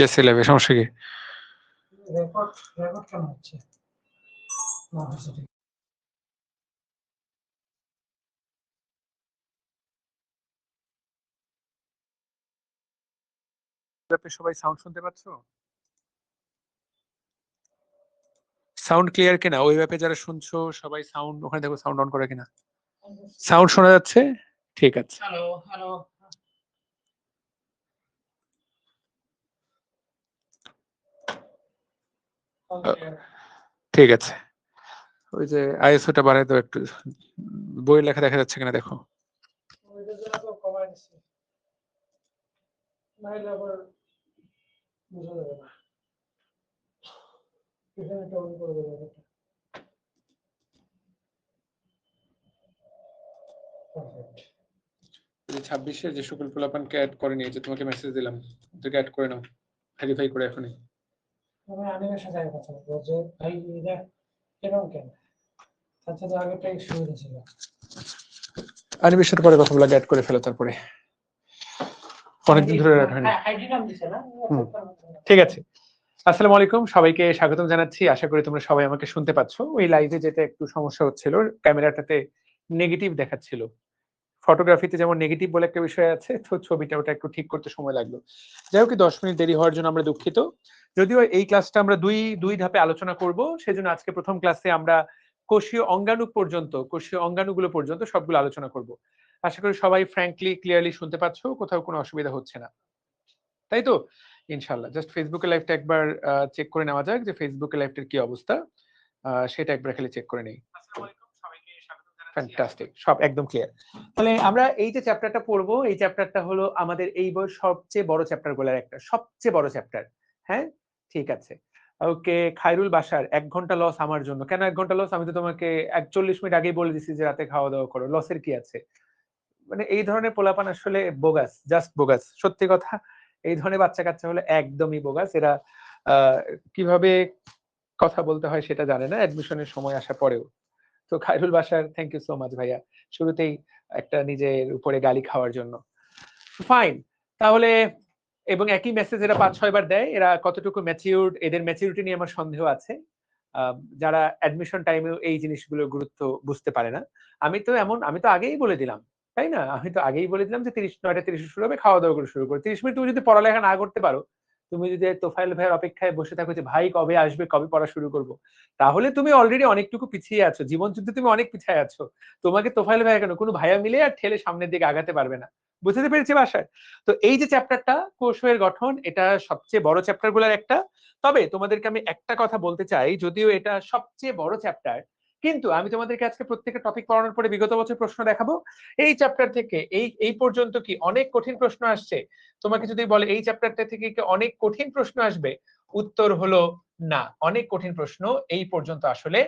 গেছে লাইভে, সমস্যা কি? রেকর্ড কেন হচ্ছে না? হচ্ছে ঠিক। আপনি সবাই সাউন্ড শুনতে পাচ্ছ? সাউন্ড ক্লিয়ার কিনা? ওই অ্যাপে যারা শুনছো সবাই সাউন্ড, ওখানে দেখো সাউন্ড অন করে কিনা। সাউন্ড শোনা যাচ্ছে? ঠিক আছে। Hello hello. ঠিক আছে। ওই যে আইএসওটা বাড়াই দাও একটু, বইয়ের লেখা দেখা যাচ্ছে কিনা দেখো। ওইটা যেটা তো কমাই দিছি, নাইলে আবার বুঝা যাবে না। এখানে একটা অন করে দেবো এটা। পারফেক্ট। 26-এ যে সকল পোলাপানকে অ্যাড করে নিয়ে যে তোমাকে মেসেজ দিলাম, তোকে অ্যাড করে নাও, ভেরিফাই করে এখনই। আমি আনিমের সাথে আগে কথা বলবো যে ভাই এটা এরকম কেন, তার সাথে আগেটাই সুবিধা ছিল। আনিমের সাথে পরে কথা বলে অ্যাড করে ফেলো, তারপরে অনেকদিন ধরে অ্যাড হয়নি। আইডি নাম দিছে না? ঠিক আছে। আসসালামু আলাইকুম, সবাইকে স্বাগতম জানাচ্ছি। আশা করি তোমরা সবাই আমাকে শুনতে পাচ্ছ। ওই লাইভে যেতে একটু সমস্যা হচ্ছিল, ক্যামেরাটাতে নেগেটিভ দেখাচ্ছিল। ফটোগ্রাফিতে যেমন নেগেটিভ বলে একটা বিষয় আছে, তো ছবিটা ওটা একটু ঠিক করতে সময় লাগলো। যাই হোক, 10 মিনিট দেরি হওয়ার জন্য আমরা দুঃখিত। যদিও এই ক্লাসটা আমরা দুই ধাপে আলোচনা করব, সেজন্য আজকে প্রথম ক্লাসে আমরা কোষীয় অঙ্গাণুগুলো পর্যন্ত সবগুলো আলোচনা করব। আশা করি সবাই ফ্র্যাঙ্কলি ক্লিয়ারলি শুনতে পাচ্ছ, কোথাও কোনো অসুবিধা হচ্ছে না, তাই তো? ইনশাআল্লাহ। জাস্ট ফেসবুকে লাইভটা একবার চেক করে নেওয়া যাক যে ফেসবুকে লাইভটার কি অবস্থা, সেটা একবার খালি চেক করে নেই। ফ্যান্টাস্টিক, সব একদম ক্লিয়ার। তাহলে আমরা এই যে চ্যাপ্টারটা পড়বো, এই চ্যাপ্টারটা হলো আমাদের এই বইয়ের সবচেয়ে বড় চ্যাপ্টারগুলোর একটা, সবচেয়ে বড় চ্যাপ্টার। হ্যাঁ, ঠিক আছে। ওকে, খায়রুল বাশার 1 ঘন্টা লস আমার জন্য। কেন 1 ঘন্টা লস? আমি তো তোমাকে 41 মিনিট আগেই বলে দিছি যে রাতে খাওয়া দাওয়া করো, লসের কি আছে? মানে এই ধরনের পোলাপান আসলে বোগাস, জাস্ট বোগাস। সত্যি কথা, এই ধরনের বাচ্চা কাচ্চা হলে একদমই বোগাস। এরা কিভাবে কথা বলতে হয় সেটা জানে না অ্যাডমিশনের সময় আসা পরেও। তো Khairul Bashar, thank you so much ভাইয়া, শুরুতেই একটা নিজের উপরে গালি খাওয়ার জন্য। ফাইন। তাহলে এবং একই মেসেজ এরা 5-6 বার দেয়, এরা কতটুকু ম্যাচিউরড, এদের ম্যাচিউরিটি নিয়ে আমার সন্দেহ আছে। যারা অ্যাডমিশন টাইমেও এই জিনিসগুলোর গুরুত্ব বুঝতে পারে না। আমি তো আগেই বলে দিলাম, তাই না? আমি তো আগেই বলে দিলাম যে 9:30 শুরু হবে, খাওয়া দাওয়া করে শুরু করো। 30 মিনিট তুমি যদি পড়ালেখা না করতে পারো, তুমি যদি তোফায়েল ভাইয়ের অপেক্ষায় বসে থাকো যে ভাই কবে আসবে, কবে পড়া শুরু করব, তাহলে তুমি অলরেডি অনেকটুকু পিছিয়ে আছো, জীবন যুদ্ধে তুমি অনেক পিছিয়ে আছো। তোমাকে তোফায়েল ভাইয়া কেন, কোনো ভাইয়া মিলে আর ঠেলে সামনের দিকে আগাতে পারবে না। বুঝতে পেরেছি বাসায়? তো এই যে চ্যাপ্টারটা কোষের গঠন, এটা সবচেয়ে বড় চ্যাপ্টার গুলার একটা। তবে তোমাদেরকে আমি একটা কথা বলতে চাই, যদিও এটা সবচেয়ে বড় চ্যাপ্টার, কিন্তু আমি তোমাদেরকে আজকে প্রত্যেকটা টপিক পড়ানোর পরে বিগত বছর প্রশ্ন দেখাবো। এই চ্যাপ্টার থেকে এই পর্যন্ত কি অনেক কঠিন প্রশ্ন আসছে? তোমাকে যদি বলে এই চ্যাপ্টারটা থেকে কি অনেক কঠিন প্রশ্ন আসবে, উত্তর হলো না। অনেক কঠিন প্রশ্ন এই পর্যন্ত আসলে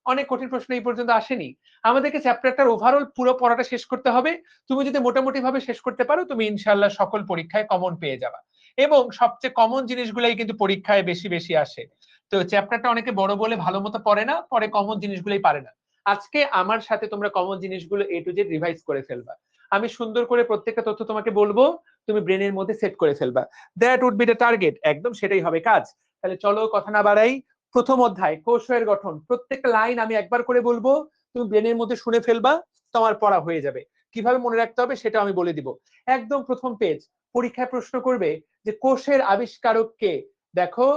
অনেক কঠিন প্রশ্ন এই পর্যন্ত আসেনি। আমাদেরকে চ্যাপ্টারটার ওভারঅল পুরো পড়াটা শেষ করতে হবে। তুমি যদি মোটামুটি ভাবে শেষ করতে পারো, তুমি ইনশাআল্লাহ সকল পরীক্ষায় কমন পেয়ে যাবা। এবং সবচেয়ে কমন জিনিসগুলাই কিন্তু পরীক্ষায় বেশি বেশি আসে। তো চ্যাপ্টারটা অনেকে বড় বলে ভালো মতো পড়ে না, পরে কমন জিনিসগুলোই পারে না। আজকে আমার সাথে তোমরা কমন জিনিসগুলো A to Z রিভাইজ করে ফেলবা। আমি সুন্দর করে প্রত্যেকটা তথ্য তোমাকে বলবো, তুমি ব্রেনের মধ্যে সেট করে ফেলবা। That would be the target. একদম সেটাই হবে কাজ। তাহলে চলো কথা না বাড়াই, প্রথম অধ্যায় কোষের গঠন, প্রত্যেকটা লাইন আমি একবার করে বলবো, তুমি ব্রেনের মধ্যে শুনে ফেলবা, তোমার পড়া হয়ে যাবে। কিভাবে মনে রাখতে হবে সেটা আমি বলে দিব। একদম প্রথম পেজ, পরীক্ষায় প্রশ্ন করবে যে কোষের আবিষ্কারক কে। দেখো,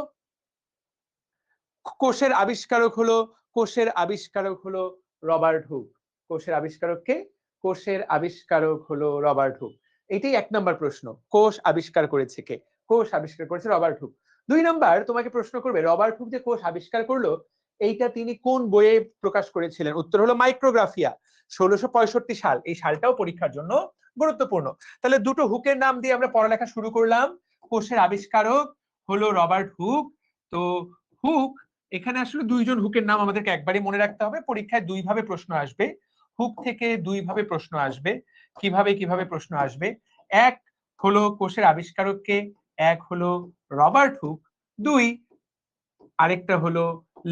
কোষের আবিষ্কারক হলো রবার্ট হুক। কোষের আবিষ্কারক কে? কোষের আবিষ্কারক হলো রবার্ট হুক। এটাই 1 নম্বর প্রশ্ন। কোষ আবিষ্কার করেছে কে? কোষ আবিষ্কার করেছে রবার্ট হুক। 2 নম্বর তোমাকে প্রশ্ন করবে, রবার্ট হুক যে কোষ আবিষ্কার করলো, এইটা তিনি কোন বইয়ে প্রকাশ করেছিলেন? উত্তর হলো মাইক্রোগ্রাফিয়া, 1665 সাল। এই সালটাও পরীক্ষার জন্য গুরুত্বপূর্ণ। তাহলে দুটো হুকের নাম দিয়ে আমরা পড়ালেখা শুরু করলাম। কোষের আবিষ্কারক হলো রবার্ট হুক। তো হুক, এখানে আসলে 2 জন হুকের নাম আমাদেরকে একবারই মনে রাখতে হবে। পরীক্ষায় 2 ভাবে প্রশ্ন আসবে, হুক থেকে 2 ভাবে প্রশ্ন আসবে। কিভাবে প্রশ্ন আসবে? এক, হলো কোষের আবিষ্কারককে? এক হলো রবার্ট হুক, দুই আরেকটা হলো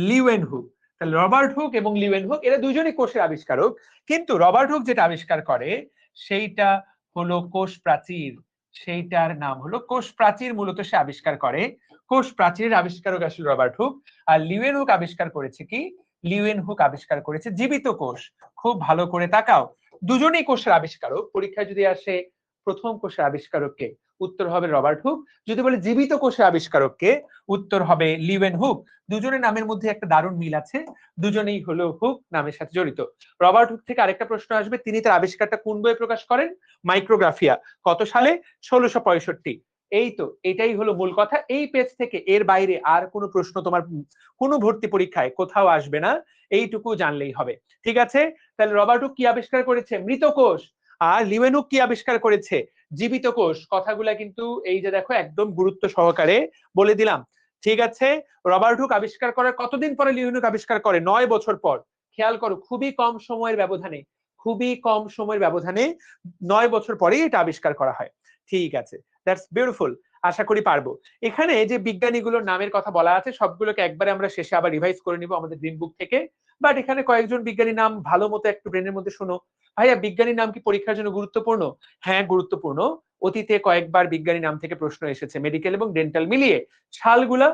লিওয়েন হুক। তাহলে রবার্ট হুক এবং লিওয়েন হুক এরা দুজনেই কোষের আবিষ্কারক, কিন্তু রবার্ট হুক যেটা আবিষ্কার করে সেইটা হলো কোষ প্রাচীর, সেইটার নাম হলো কোষ প্রাচীর, মূলত সে আবিষ্কার করে। কোষ প্রাচীরের আবিষ্কারক আসলে রবার্ট হুক। আর লিওয়েন হুক আবিষ্কার করেছে কি? লিওয়েন হুক আবিষ্কার করেছে জীবিত কোষ। খুব ভালো করে তাকাও, দুজনেই কোষের আবিষ্কারক। পরীক্ষায় যদি আসে প্রথম কোষের আবিষ্কারককে, উত্তর হবে রবার্ট হুক। যদি বলে জীবিত কোষের আবিষ্কারককে, উত্তর হবে লিওয়েন হুক। দুজনের নামের মধ্যে একটা দারুণ মিল আছে, দুজনেই হলো হুক নামের সাথে জড়িত। রবার্ট হুক থেকে আরেকটা প্রশ্ন আসবে, তিনি তার আবিষ্কারটা কোন বইয়ে প্রকাশ করেন? মাইক্রোগ্রাফিয়া। কত সালে? 1665। এই তো, এটাই হলো মূল কথা। এই পেজ থেকে এর বাইরে আর কোনো প্রশ্ন তোমার কোনো ভর্তি পরীক্ষায় কোথাও আসবে না, এইটুকু জানলেই হবে। ঠিক আছে? তাহলে রবার্ট হুক কি আবিষ্কার করেছে? মৃত কোষ। আর লিওয়েন হুক কি আবিষ্কার করেছে? জীবিত কোষ। কথাগুলা কিন্তু এই যে দেখো একদম গুরুত্ব সহকারে বলে দিলাম। ঠিক আছে? রবার্ট হুক আবিষ্কার করার কতদিন পরে লিওয়েন হুক আবিষ্কার করে? 9 বছর পর। খেয়াল করো, খুবই কম সময়ের ব্যবধানে, খুবই কম সময়ের ব্যবধানে 9 বছর পরেই এটা আবিষ্কার করা হয়। ঠিক আছে, দ্যাটস বিউটিফুল। আশা করি পারবো। এখানে যে বিজ্ঞানীগুলোর নামের কথা বলা আছে সবগুলোকে একবারে আমরা শেষে আবার রিভাইজ করে নিব আমাদের গ্রিন বুক থেকে। বাট এখানে কয়েকজন বিজ্ঞানীর নাম ভালো মতো একটু ব্রেনের মধ্যে শোনো। ভাইয়া, বিজ্ঞানীর নাম কি পরীক্ষার জন্য গুরুত্বপূর্ণ? হ্যাঁ, গুরুত্বপূর্ণ। অতীতে কয়েকবার বিজ্ঞানী নাম থেকে প্রশ্ন এসেছে, মেডিকেল এবং ডেন্টাল মিলিয়ে। সালগুলা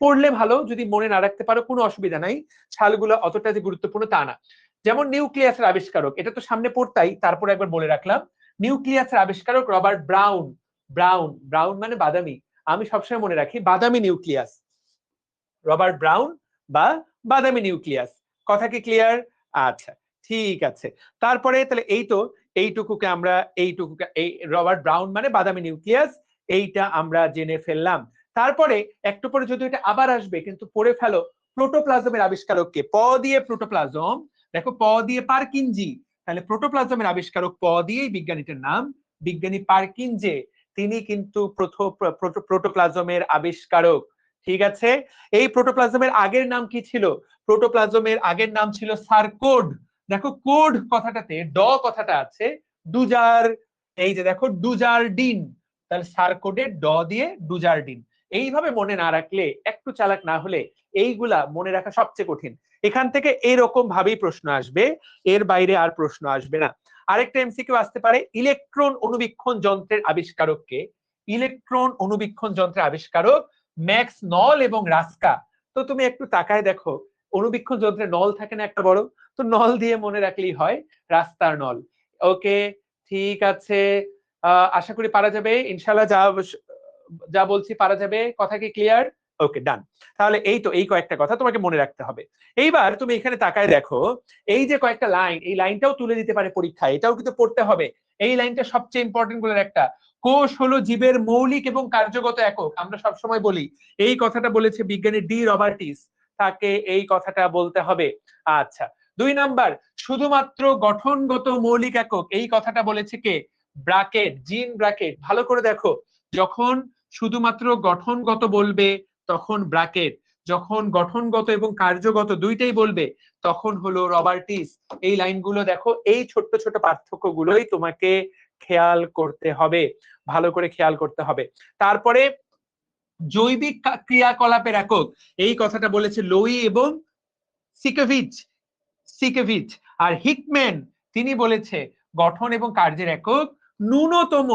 পড়লে ভালো, যদি মনে না রাখতে পারো কোনো অসুবিধা নাই। সালগুলো অতটা যে গুরুত্বপূর্ণ তা না। যেমন নিউক্লিয়াসের আবিষ্কারক, এটা তো সামনে পড়তাই, তারপর একবার বলে রাখলাম। নিউক্লিয়াসের আবিষ্কারক রবার্ট ব্রাউন। ব্রাউন, ব্রাউন মানে বাদামি। আমি সবসময় মনে রাখি বাদামি নিউক্লিয়াস, রবার্ট ব্রাউন বা বাদামি নিউক্লিয়াস। কথা কি ক্লিয়ার? আচ্ছা, ঠিক আছে। তারপরে তাহলে এই তো, এইটুকুকে আমরা, এইটুকুকে, এই রবার্ট ব্রাউন মানে বাদামি নিউক্লিয়াস, এইটা আমরা জেনে ফেললাম। তারপরে একটু পরে যদি এটা আবার আসবে, কিন্তু পড়ে ফেলো প্রোটোপ্লাজমের আবিষ্কারককে। প দিয়ে প্রোটোপ্লাজম, দেখো প দিয়ে পারকিনজি, তাহলে প্রোটোপ্লাজমের আবিষ্কারক প দিয়েই বিজ্ঞানীটার নাম, বিজ্ঞানী পারকিনজে। তিনি কিন্তু প্রথম প্রোটোপ্লাজমের আবিষ্কারক। ঠিক আছে? এই প্রোটোপ্লাজমের আগের নাম কি ছিল? প্রোটোপ্লাজমের আগের নাম ছিল সার্কোড। দেখো কোড কথাটাতে ড কথাটা আছে, ডুজার, এই যে দেখো ডুজারডিন, তাহলে সার্কোডের ড দিয়ে ডুজারডিন। এইভাবে মনে না রাখলে, একটু চালাক না হলে এইগুলা মনে রাখা সবচেয়ে কঠিন। এখান থেকে এরকম ভাবেই প্রশ্ন আসবে, এর বাইরে আর প্রশ্ন আসবে না। আরেকটা এমসিকিউ আসতে পারে, ইলেকট্রন অনুবীক্ষণ যন্ত্রের আবিষ্কারককে? ইলেকট্রন অনুবীক্ষণ যন্ত্রের আবিষ্কারক ম্যাক্স নল এবং রাস্কা। তো তুমি একটু তাকায় দেখো, অনুবীক্ষণ যন্ত্রে নল থাকে না একটা বড়, তো নল দিয়ে মনে রাখলেই হয়, রাস্তার নল। ওকে, ঠিক আছে। আশা করি পারা যাবে ইনশাআল্লাহ, যা যা বলছি পারা যাবে। কথা কি ক্লিয়ার? ওকে, ডান। তাহলে এই তো, এই কয়েকটা কথা তোমাকে মনে রাখতে হবে। এইবার তুমি এখানে তাকায় দেখো, এই যে কয়েকটা লাইন, এই লাইনটাও তুলে দিতে পারে পরীক্ষায়, এটাও কিন্তু পড়তে হবে। এই লাইনটা সবচেয়ে ইম্পর্টেন্ট গুলোর একটা। কোষ হলো জীবের মৌলিক এবং কার্যগত একক, আমরা সবসময় বলি। এই কথাটা বলেছে বিজ্ঞানী ডি রবার্টিস, তাকে এই কথাটা বলতে হবে। আচ্ছা, 2 নাম্বার, শুধুমাত্র গঠনগত মৌলিক একক, এই কথাটা বলেছে কে? ব্রাকেট, জিন ব্রাকেট। ভালো করে দেখো, যখন শুধুমাত্র গঠনগত বলবে তখন ব্রাকেট, যখন গঠনগত এবং কার্যগত দুইটাই বলবে তখন হলো রবার্টিস। এই লাইনগুলো দেখো, এই ছোট্ট ছোট পার্থক্য গুলোই তোমাকে খেয়াল করতে হবে, ভালো করে খেয়াল করতে হবে। তারপরে জৈবিক ক্রিয়াকলাপের একক, এই কথাটা বলেছে লোই এবং সিকেভিচ, সিকেভিচ। আর হিকম্যান, তিনি বলেছে গঠন এবং কার্যের একক ন্যূনতম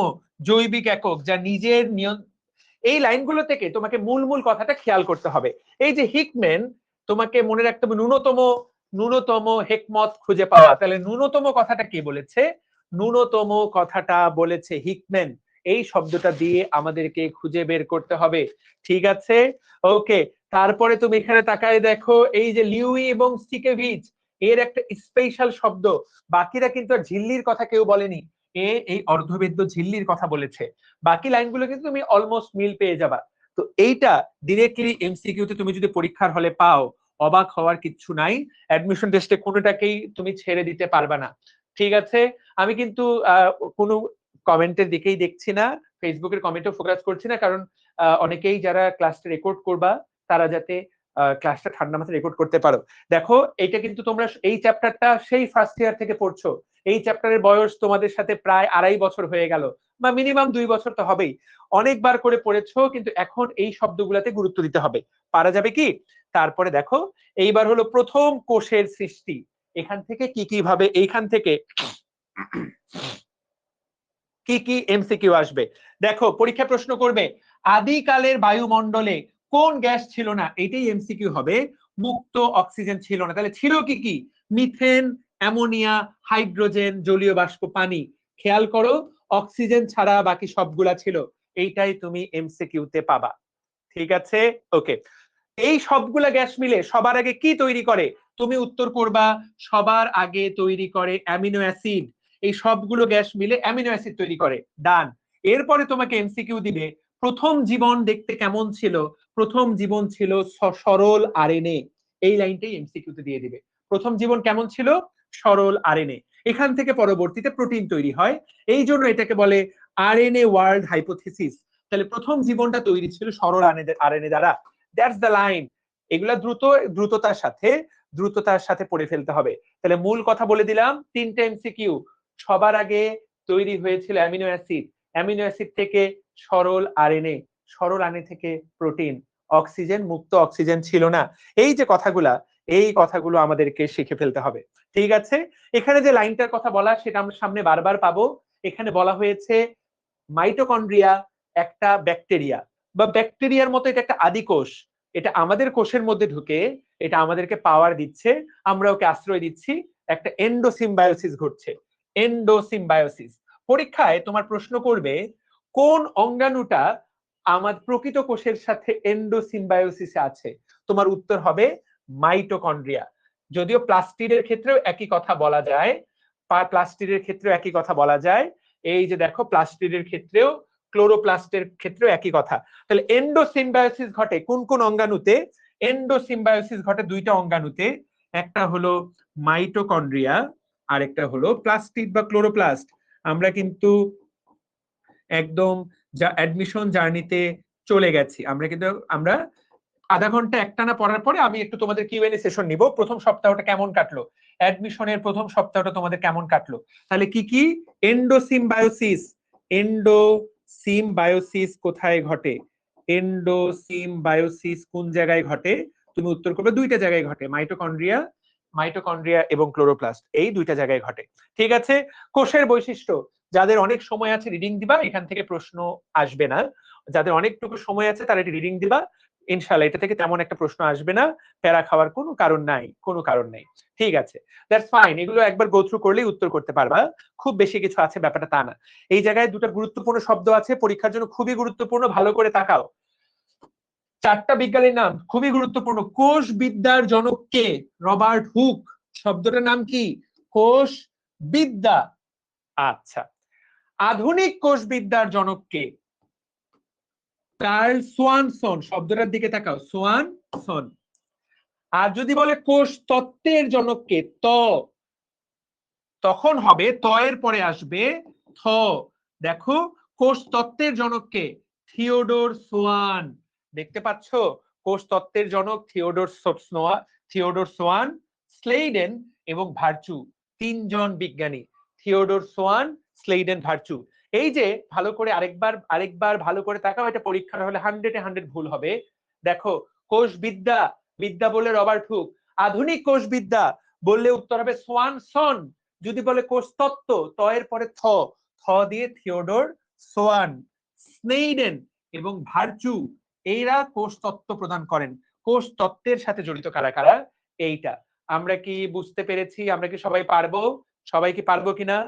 জৈবিক একক যা নিজের এই লাইনগুলো থেকে তোমাকে মূল মূল কথাটা খেয়াল করতে হবে। এই যে হিকম্যান, তোমাকে মনে রাখতে হবে ন্যূনতম, ন্যূনতম হেকমত খুঁজে পাওয়া। তাহলে ন্যূনতম কথাটা কে বলেছে? ন্যূনতম কথাটা বলেছে হিকম্যান। এই শব্দটা দিয়ে আমাদেরকে খুঁজে বের করতে হবে। ঠিক আছে? ওকে। তারপরে তুমি এখানে তাকায় দেখো, এই যে লিউই এবং সিকেভিচ, এর একটা স্পেশাল শব্দ, বাকিরা কিন্তু ঝিল্লির কথা কেউ বলেনি, এই অর্ধবেদ্য ঝিল্লির কথা বলেছে। বাকি লাইনগুলো কিন্তু তুমি অলমোস্ট মিল পেয়ে যাবা। তো এইটা ডিরেক্টলি এমসিকিউ তে তুমি যদি পরীক্ষার হলে পাও, অবাক হওয়ার কিছু নাই। অ্যাডমিশন টেস্টে কোনোটাকেই তুমি ছেড়ে দিতে পারবে না। ঠিক আছে? আমি কিন্তু কোনো কমেন্টের দিকেই দেখছি না, ফেসবুকের কমেন্টও ফোকাস করছি না, কারণ অনেকেই যারা ক্লাসটা রেকর্ড করবা তারা যাতে ক্লাসটা ঠান্ডা মাথায় রেকর্ড করতে পারো। দেখো, এটা কিন্তু তোমরা এই চ্যাপ্টারটা সেই ফার্স্ট ইয়ার থেকে পড়ছো, এই চ্যাপ্টারের বয়স তোমাদের সাথে প্রায় 2.5 বছর হয়ে গেল। বা মিনিমাম 2 বছর তো হবেই, অনেকবার করে পড়েছো, কিন্তু এখন এই শব্দগুলাতে গুরুত্ব দিতে হবে। পারা যাবে কি? তারপরে দেখো, এইবার হলো প্রথম কোষের সৃষ্টি। এখান থেকে কি কি ভাবে, এইখান থেকে কি কি এমসিকিউ আসবে দেখো, পরীক্ষা প্রশ্ন করবে আদিকালের বায়ুমণ্ডলে কোন গ্যাস ছিল না, এটাই এমসিকিউ হবে। মুক্ত অক্সিজেন ছিল না, তাহলে ছিল কি কি? মিথেন, অ্যামোনিয়া, হাইড্রোজেন, জলীয় বাষ্প, পানি। খেয়াল করো, অক্সিজেন ছাড়া বাকি সবগুলা ছিল। এইটাই তুমি এমসিকিউ তে পাবা। ঠিক আছে, ওকে। এই সবগুলা গ্যাস মিলে সবার আগে কি তৈরি করে? তুমি উত্তর করবা সবার আগে তৈরি করে অ্যামিনো অ্যাসিড। এই সবগুলো গ্যাস মিলে অ্যামিনো অ্যাসিড তৈরি করে। ডান। এরপরে তোমাকে এমসিকিউ দিবে প্রথম জীবন দেখতে কেমন ছিল? প্রথম জীবন ছিল সরল আরএনএ। এই লাইনটাই এমসিকিউ তে দিয়ে দিবে। প্রথম জীবন কেমন ছিল? সরল আরএনএ। এখান থেকে পরবর্তীতে প্রোটিন তৈরি হয়, এই জন্য এটাকে বলে আরএনএ ওয়ার্ল্ড হাইপোথিসিস। তাহলে প্রথম জীবনটা তৈরি ছিল সরল আরএনএ দ্বারা। That's the line. এগুলা দ্রুততার সাথে পড়ে ফেলতে হবে। তাহলে মূল কথা বলে দিলাম, 3টে এমসিকিউ। সবার আগে তৈরি হয়েছিল অ্যামিনো অ্যাসিড, অ্যামিনো অ্যাসিড থেকে সরল আরএনএ, সরল আরএনএ থেকে প্রোটিন, অক্সিজেন, মুক্ত অক্সিজেন ছিল না। এই যে কথাগুলা, এই কথাগুলো আমাদেরকে শিখে ফেলতে হবে। ঠিক আছে, এখানে যে লাইনটার কথা বলা সেটা আমরা সামনে বারবার পাবো। এখানে বলা হয়েছে মাইটোকন্ড্রিয়া একটা ব্যাকটেরিয়া, বা ব্যাকটেরিয়ার মতো এটা একটা আদি কোষ। এটা আমাদের কোষের মধ্যে ঢুকে এটা আমাদেরকে পাওয়ার দিচ্ছে, আমরা ওকে আশ্রয় দিচ্ছি। একটা এন্ডোসিম্বায়োসিস ঘটছে। এন্ডোসিম্বায়োসিস। পরীক্ষায় তোমার প্রশ্ন করবে কোন অঙ্গাণুটা আমার প্রকৃত কোষের সাথে এন্ডোসিম্বায়োসিসে আছে? তোমার উত্তর হবে মাইটোকন্ড্রিয়া। যদিও প্লাস্টিডের ক্ষেত্রেও একই কথা বলা যায়, প্লাস্টিডের ক্ষেত্রেও একই কথা বলা যায়। এই যে দেখো, প্লাস্টিডের ক্ষেত্রেও, ক্লোরোপ্লাস্টের ক্ষেত্রেও একই কথা। তাহলে এন্ডোসিম্বায়োসিস ঘটে কোন কোন অঙ্গাণুতে? এন্ডোসিম্বায়োসিস ঘটে 2টা অঙ্গাণুতে। একটা হলো মাইটোকন্ড্রিয়া, আর একটা হলো প্লাস্টিড বা ক্লোরোপ্লাস্ট। আমরা কিন্তু একদম যা অ্যাডমিশন জার্নিতে চলে গেছি, আমরা আধা ঘন্টা একটানা পড়ার পরে আমি একটু তোমাদের কিউএনএ সেশন নিব। প্রথম সপ্তাহটা কেমন কাটলো, অ্যাডমিশনের প্রথম সপ্তাহটা তোমাদের কেমন কাটলো? তাহলে কি কি? এন্ডোসিম্বায়োসিস। এন্ডোসিম্বায়োসিস কোথায় ঘটে? এন্ডোসিম্বায়োসিস কোন জায়গায় ঘটে? তুমি উত্তর করবে 2টা জায়গায় ঘটে, মাইটোকন্ড্রিয়া এবং ক্লোরোপ্লাস্ট, এই 2টা জায়গায় ঘটে। ঠিক আছে, কোষের বৈশিষ্ট্য। যাদের অনেক সময় আছে রিডিং দিবা, এখান থেকে প্রশ্ন আসবে না। যাদের অনেকটুকু সময় আছে তারা এটি রিডিং দিবা, ইনশাআল্লাহ এটা থেকে তেমন একটা প্রশ্ন আসবে না। প্যারা খাওয়ার কোনো কারণ নাই, কোনো কারণ নেই। ঠিক আছে, দ্যাটস ফাইন। এগুলো একবার গো থ্রু করলেই উত্তর করতে পারবা। খুব বেশি কিছু আছে ব্যাপারটা তা না। এই জায়গায় 2টা গুরুত্বপূর্ণ শব্দ আছে, পরীক্ষার জন্য খুবই গুরুত্বপূর্ণ, ভালো করে তাকাও। 4টা বিজ্ঞানীর নাম খুবই গুরুত্বপূর্ণ। কোষ বিদ্যার জনক কে? Robert Hooke. শব্দটার নাম কি? কোষ বিদ্যা। আচ্ছা, আধুনিক কোষ বিদ্যার জনক কে? Curl Swanson. শব্দটার দিকে তাকাও, সোয়ানসন। আর যদি বলে কোষ তত্ত্বের জনক কে, তখন হবে ত এর পরে আসবে থ। দেখো, কোষ তত্ত্বের জনক কে? Theodore Schwann. দেখতে পাচ্ছ, কোষ তত্ত্বের জনক থিওডোর সোয়ান, স্লেইডেন এবং ভার্চু। 3জন বিজ্ঞানী, থিওডোর সোয়ান, স্লেইডেন, ভার্চু। এই যে ভালো করে আরেকবার ভালো করে তাকাও, এটা পরীক্ষার হলে 100-এ 100 ভুল হবে। দেখো, কোষ বিদ্যা, বিদ্যা বলে রবার্ট হুক। আধুনিক কোষ বিদ্যা বললে উত্তর হবে সোয়ানসন। যদি বলে কোষ তত্ত্ব, ত এর পরে থ দিয়ে থিওডোর সোয়ান, স্নেইডেন এবং ভার্চু, এরা কোষ তত্ত্ব প্রদান করেন। কোষ তত্ত্বের সাথে জড়িত কারা কারা, এইটা আমরা কি বুঝতে পেরেছি? আমরা কি সবাই পারবো? সবাই কি পারবো কিনা?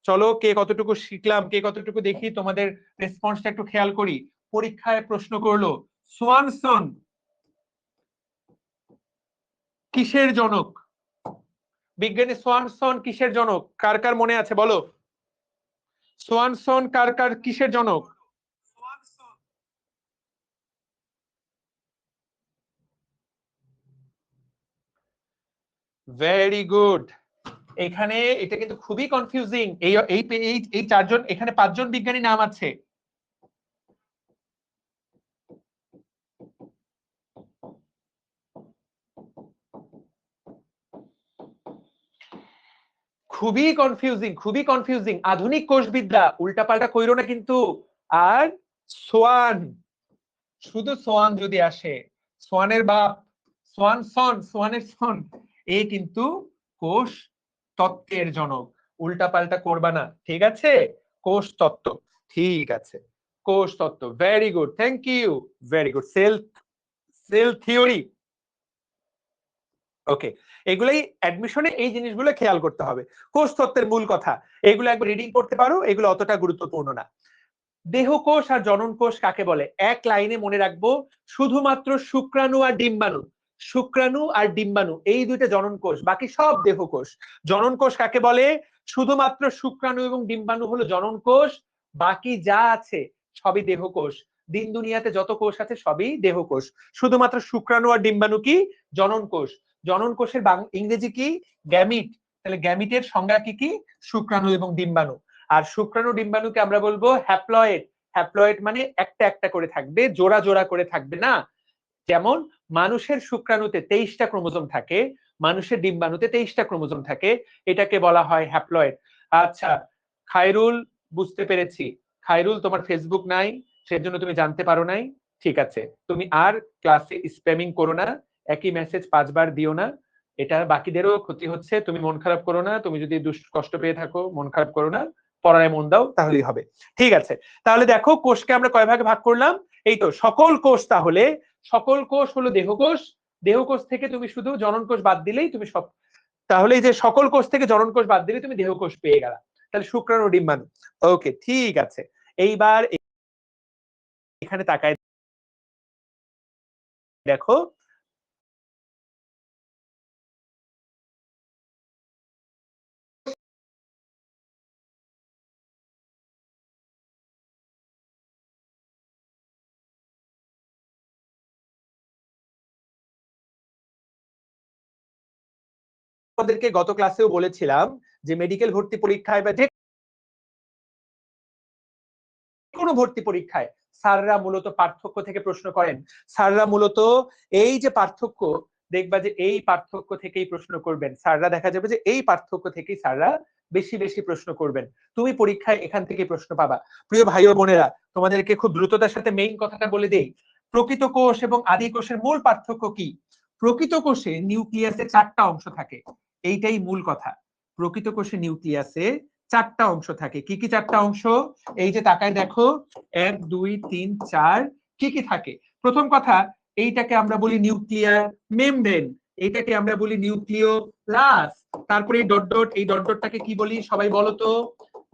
চলো, কে কতটুকু শিখলাম, কে কতটুকু দেখি তোমাদের রেসপন্সটা একটু খেয়াল করি। পরীক্ষায় প্রশ্ন করলো সোয়ানসন কিসের জনক? বিজ্ঞানী সোয়ানসন কিসের জনক? কার কার মনে আছে বলো? সোয়ানসন কার কার কিসের জনক? Very good. এখানে এটা কিন্তু খুবই কনফিউজিং। এই 4জন, এখানে 5জন বিজ্ঞানী নাম আছে। খুবই কনফিউজিং। আধুনিক কোষবিদ্যা, উল্টাপাল্টা কইরো না কিন্তু। আর সোয়ান, শুধু সোয়ান যদি আসে, সোয়ানের বাপ, সোয়ানের সন, এ কিন্তু কোষ তত্ত্বের জনক। উল্টাপাল্টা করবা না, ঠিক আছে? কোষ তত্ত্ব, ঠিক আছে, কোষ তত্ত্ব, very good, thank you, very good. Cell theory, okay, এগুলাই অ্যাডমিশনে এই জিনিসগুলো খেয়াল করতে হবে। কোষ তত্ত্বের মূল কথা, এগুলো একবার রিডিং করতে পারো, এগুলো অতটা গুরুত্বপূর্ণ না। দেহকোষ আর জনন কোষ কাকে বলে? এক লাইনে মনে রাখবো, শুধুমাত্র শুক্রাণু আর ডিম্বাণু, শুক্রাণু আর ডিম্বাণু এই দুইটা জনন কোষ, বাকি সব দেহকোষ। জনন কোষ কাকে বলে? শুধুমাত্র শুক্রাণু এবং ডিম্বাণু হলো জনন কোষ, বাকি যা আছে সবই দেহকোষ। দিন দুনিয়াতে যত কোষ আছে সবই দেহকোষ, শুধুমাত্র শুক্রাণু আর ডিম্বাণু কি? জনন কোষ। জনন কোষের ইংরেজি কি? গ্যামিট। তাহলে গ্যামিটের সংজ্ঞা কি কি? শুক্রাণু এবং ডিম্বাণু। আর শুক্রাণু ডিম্বাণুকে আমরা বলবো হ্যাপ্লয়েড। হ্যাপ্লয়েড মানে একটা একটা করে থাকবে, জোড়া জোড়া করে থাকবে না। যেমন মানুষের শুক্রাণুতে 23টা ক্রোমোজোম থাকে, মানুষের ডিম্বাণুতে 23টা ক্রোমোজোম থাকে, এটাকে বলা হয় হ্যাপ্লয়েড। আচ্ছা খায়রুল, বুঝতে পেরেছি। খায়রুল, তোমার ফেসবুক নাই, সেজন্য তুমি জানতে পারো নাই, ঠিক আছে। তুমি আর ক্লাসে স্প্যামিং করো না, একই মেসেজ 5 বার দিও না, এটা বাকিদেরও ক্ষতি হচ্ছে। তুমি মন খারাপ করো না, তুমি যদি কষ্ট পেয়ে থাকো মন খারাপ করো না, পড়ায় মন দাও, তাহলেই হবে, ঠিক আছে। তাহলে দেখো কোষকে আমরা কয় ভাগে ভাগ করলাম? এই তো সকল কোষ, তাহলে সকল কোষ হলো দেহকোষ। দেহকোষ থেকে তুমি শুধু জনন কোষ বাদ দিলেই তুমি সব, তাহলে এই যে সকল কোষ থেকে জনন কোষ বাদ দিলে তুমি দেহকোষ পেয়ে গেলা। তাহলে শুক্রাণু ডিম্বাণু, ওকে, ঠিক আছে। এইবার এখানে তাকায় দেখো, আমাদেরকে গত ক্লাসেও বলেছিলাম যে মেডিকেল ভর্তি পরীক্ষায় বা যে কোনো ভর্তি পরীক্ষায় স্যাররা মূলত পার্থক্য থেকে প্রশ্ন করেন। স্যাররা মূলত এই যে পার্থক্য, দেখবা যে এই পার্থক্য থেকেই প্রশ্ন করবেন স্যাররা, দেখা যাবে যে এই পার্থক্য থেকেই স্যাররা বেশি বেশি প্রশ্ন করবেন। তুমি পরীক্ষায় এখান থেকে প্রশ্ন পাবা। প্রিয় ভাই ও বোনেরা, তোমাদেরকে খুব দ্রুততার সাথে মেইন কথাটা বলে দেই। প্রকৃত কোষ এবং আদি কোষের মূল পার্থক্য কি? প্রকৃত কোষে নিউক্লিয়াসে 4টা অংশ থাকে, এইটাই মূল কথা। প্রকৃত কোষে নিউক্লিয়াসে 4টা অংশ থাকে। কি কি 4টা অংশ? এই যে তাকায় দেখো, 1 2 3 4, কি কি থাকে? প্রথম কথা, এইটাকে আমরা বলি নিউক্লিয়ার মেমব্রেন, এইটাকে আমরা বলি নিউক্লিওপ্লাস্ট। তারপরে এই ডট ডট, এই ডট ডটটাকে কি বলি সবাই বলো তো?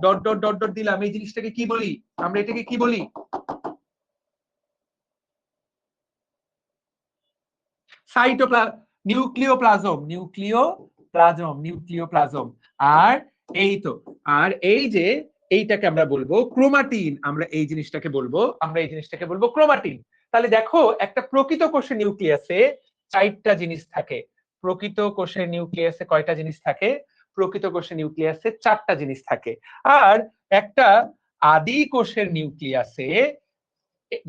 ডট ডট ডট ডট দিলাম, এই জিনিসটাকে কি বলি? আমরা এটাকে কি বলি? Cytoplasm, nucleoplasm. আর এই তো, আর এই যে এইটাকে আমরা বলবো ক্রোমাটিন, আমরা এই জিনিসটাকে বলবো ক্রোমাটিন। তাহলে দেখো, একটা প্রকৃত কোষের নিউক্লিয়াসে 4টা জিনিস থাকে। প্রকৃত কোষের নিউক্লিয়াসে কয়টা জিনিস থাকে? প্রকৃত কোষের নিউক্লিয়াসে 4টা জিনিস থাকে। আর একটা আদি কোষের নিউক্লিয়াসে,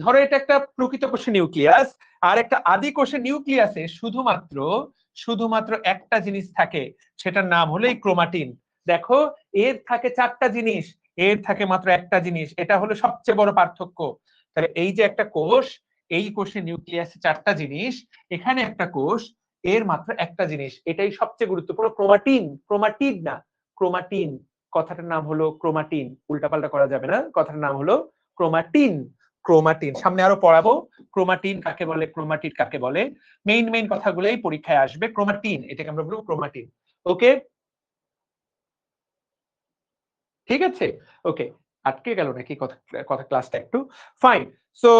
ধরো এটা একটা প্রকৃত কোষের নিউক্লিয়াস, আর একটা আদি কোষের নিউক্লিয়াসে শুধুমাত্র একটা জিনিস থাকে, সেটার নাম হলো এই ক্রোমাটিন। দেখো, এর থাকে 4টা জিনিস, এর থাকে মাত্র একটা জিনিস, এটা হলো সবচেয়ে বড় পার্থক্য। তাহলে এই যে একটা কোষ, এই কোষের নিউক্লিয়াসে 4টা জিনিস, এখানে একটা কোষ, এর মাত্র একটা জিনিস, এটাই সবচেয়ে গুরুত্বপূর্ণ। ক্রোমাটিন, ক্রোমাটিড না, ক্রোমাটিন, কথাটার নাম হলো ক্রোমাটিন, উল্টাপাল্টা করা যাবে না, কথাটার নাম হলো ক্রোমাটিন। ক্রোমাটিন সামনে আরো পড়াবো, ক্রোমাটিন কাকে বলে, ক্রোমাটিড কাকে বলে, মেইন কথাগুলোই পরীক্ষায় আসবে। ক্রোমাটিন, এটাকে আমরা বলবো ক্রোমাটিন, ওকে, ঠিক আছে, ওকে। আটকে গেল নাকি কথা কথা ক্লাসটা একটু? ফাইন। সো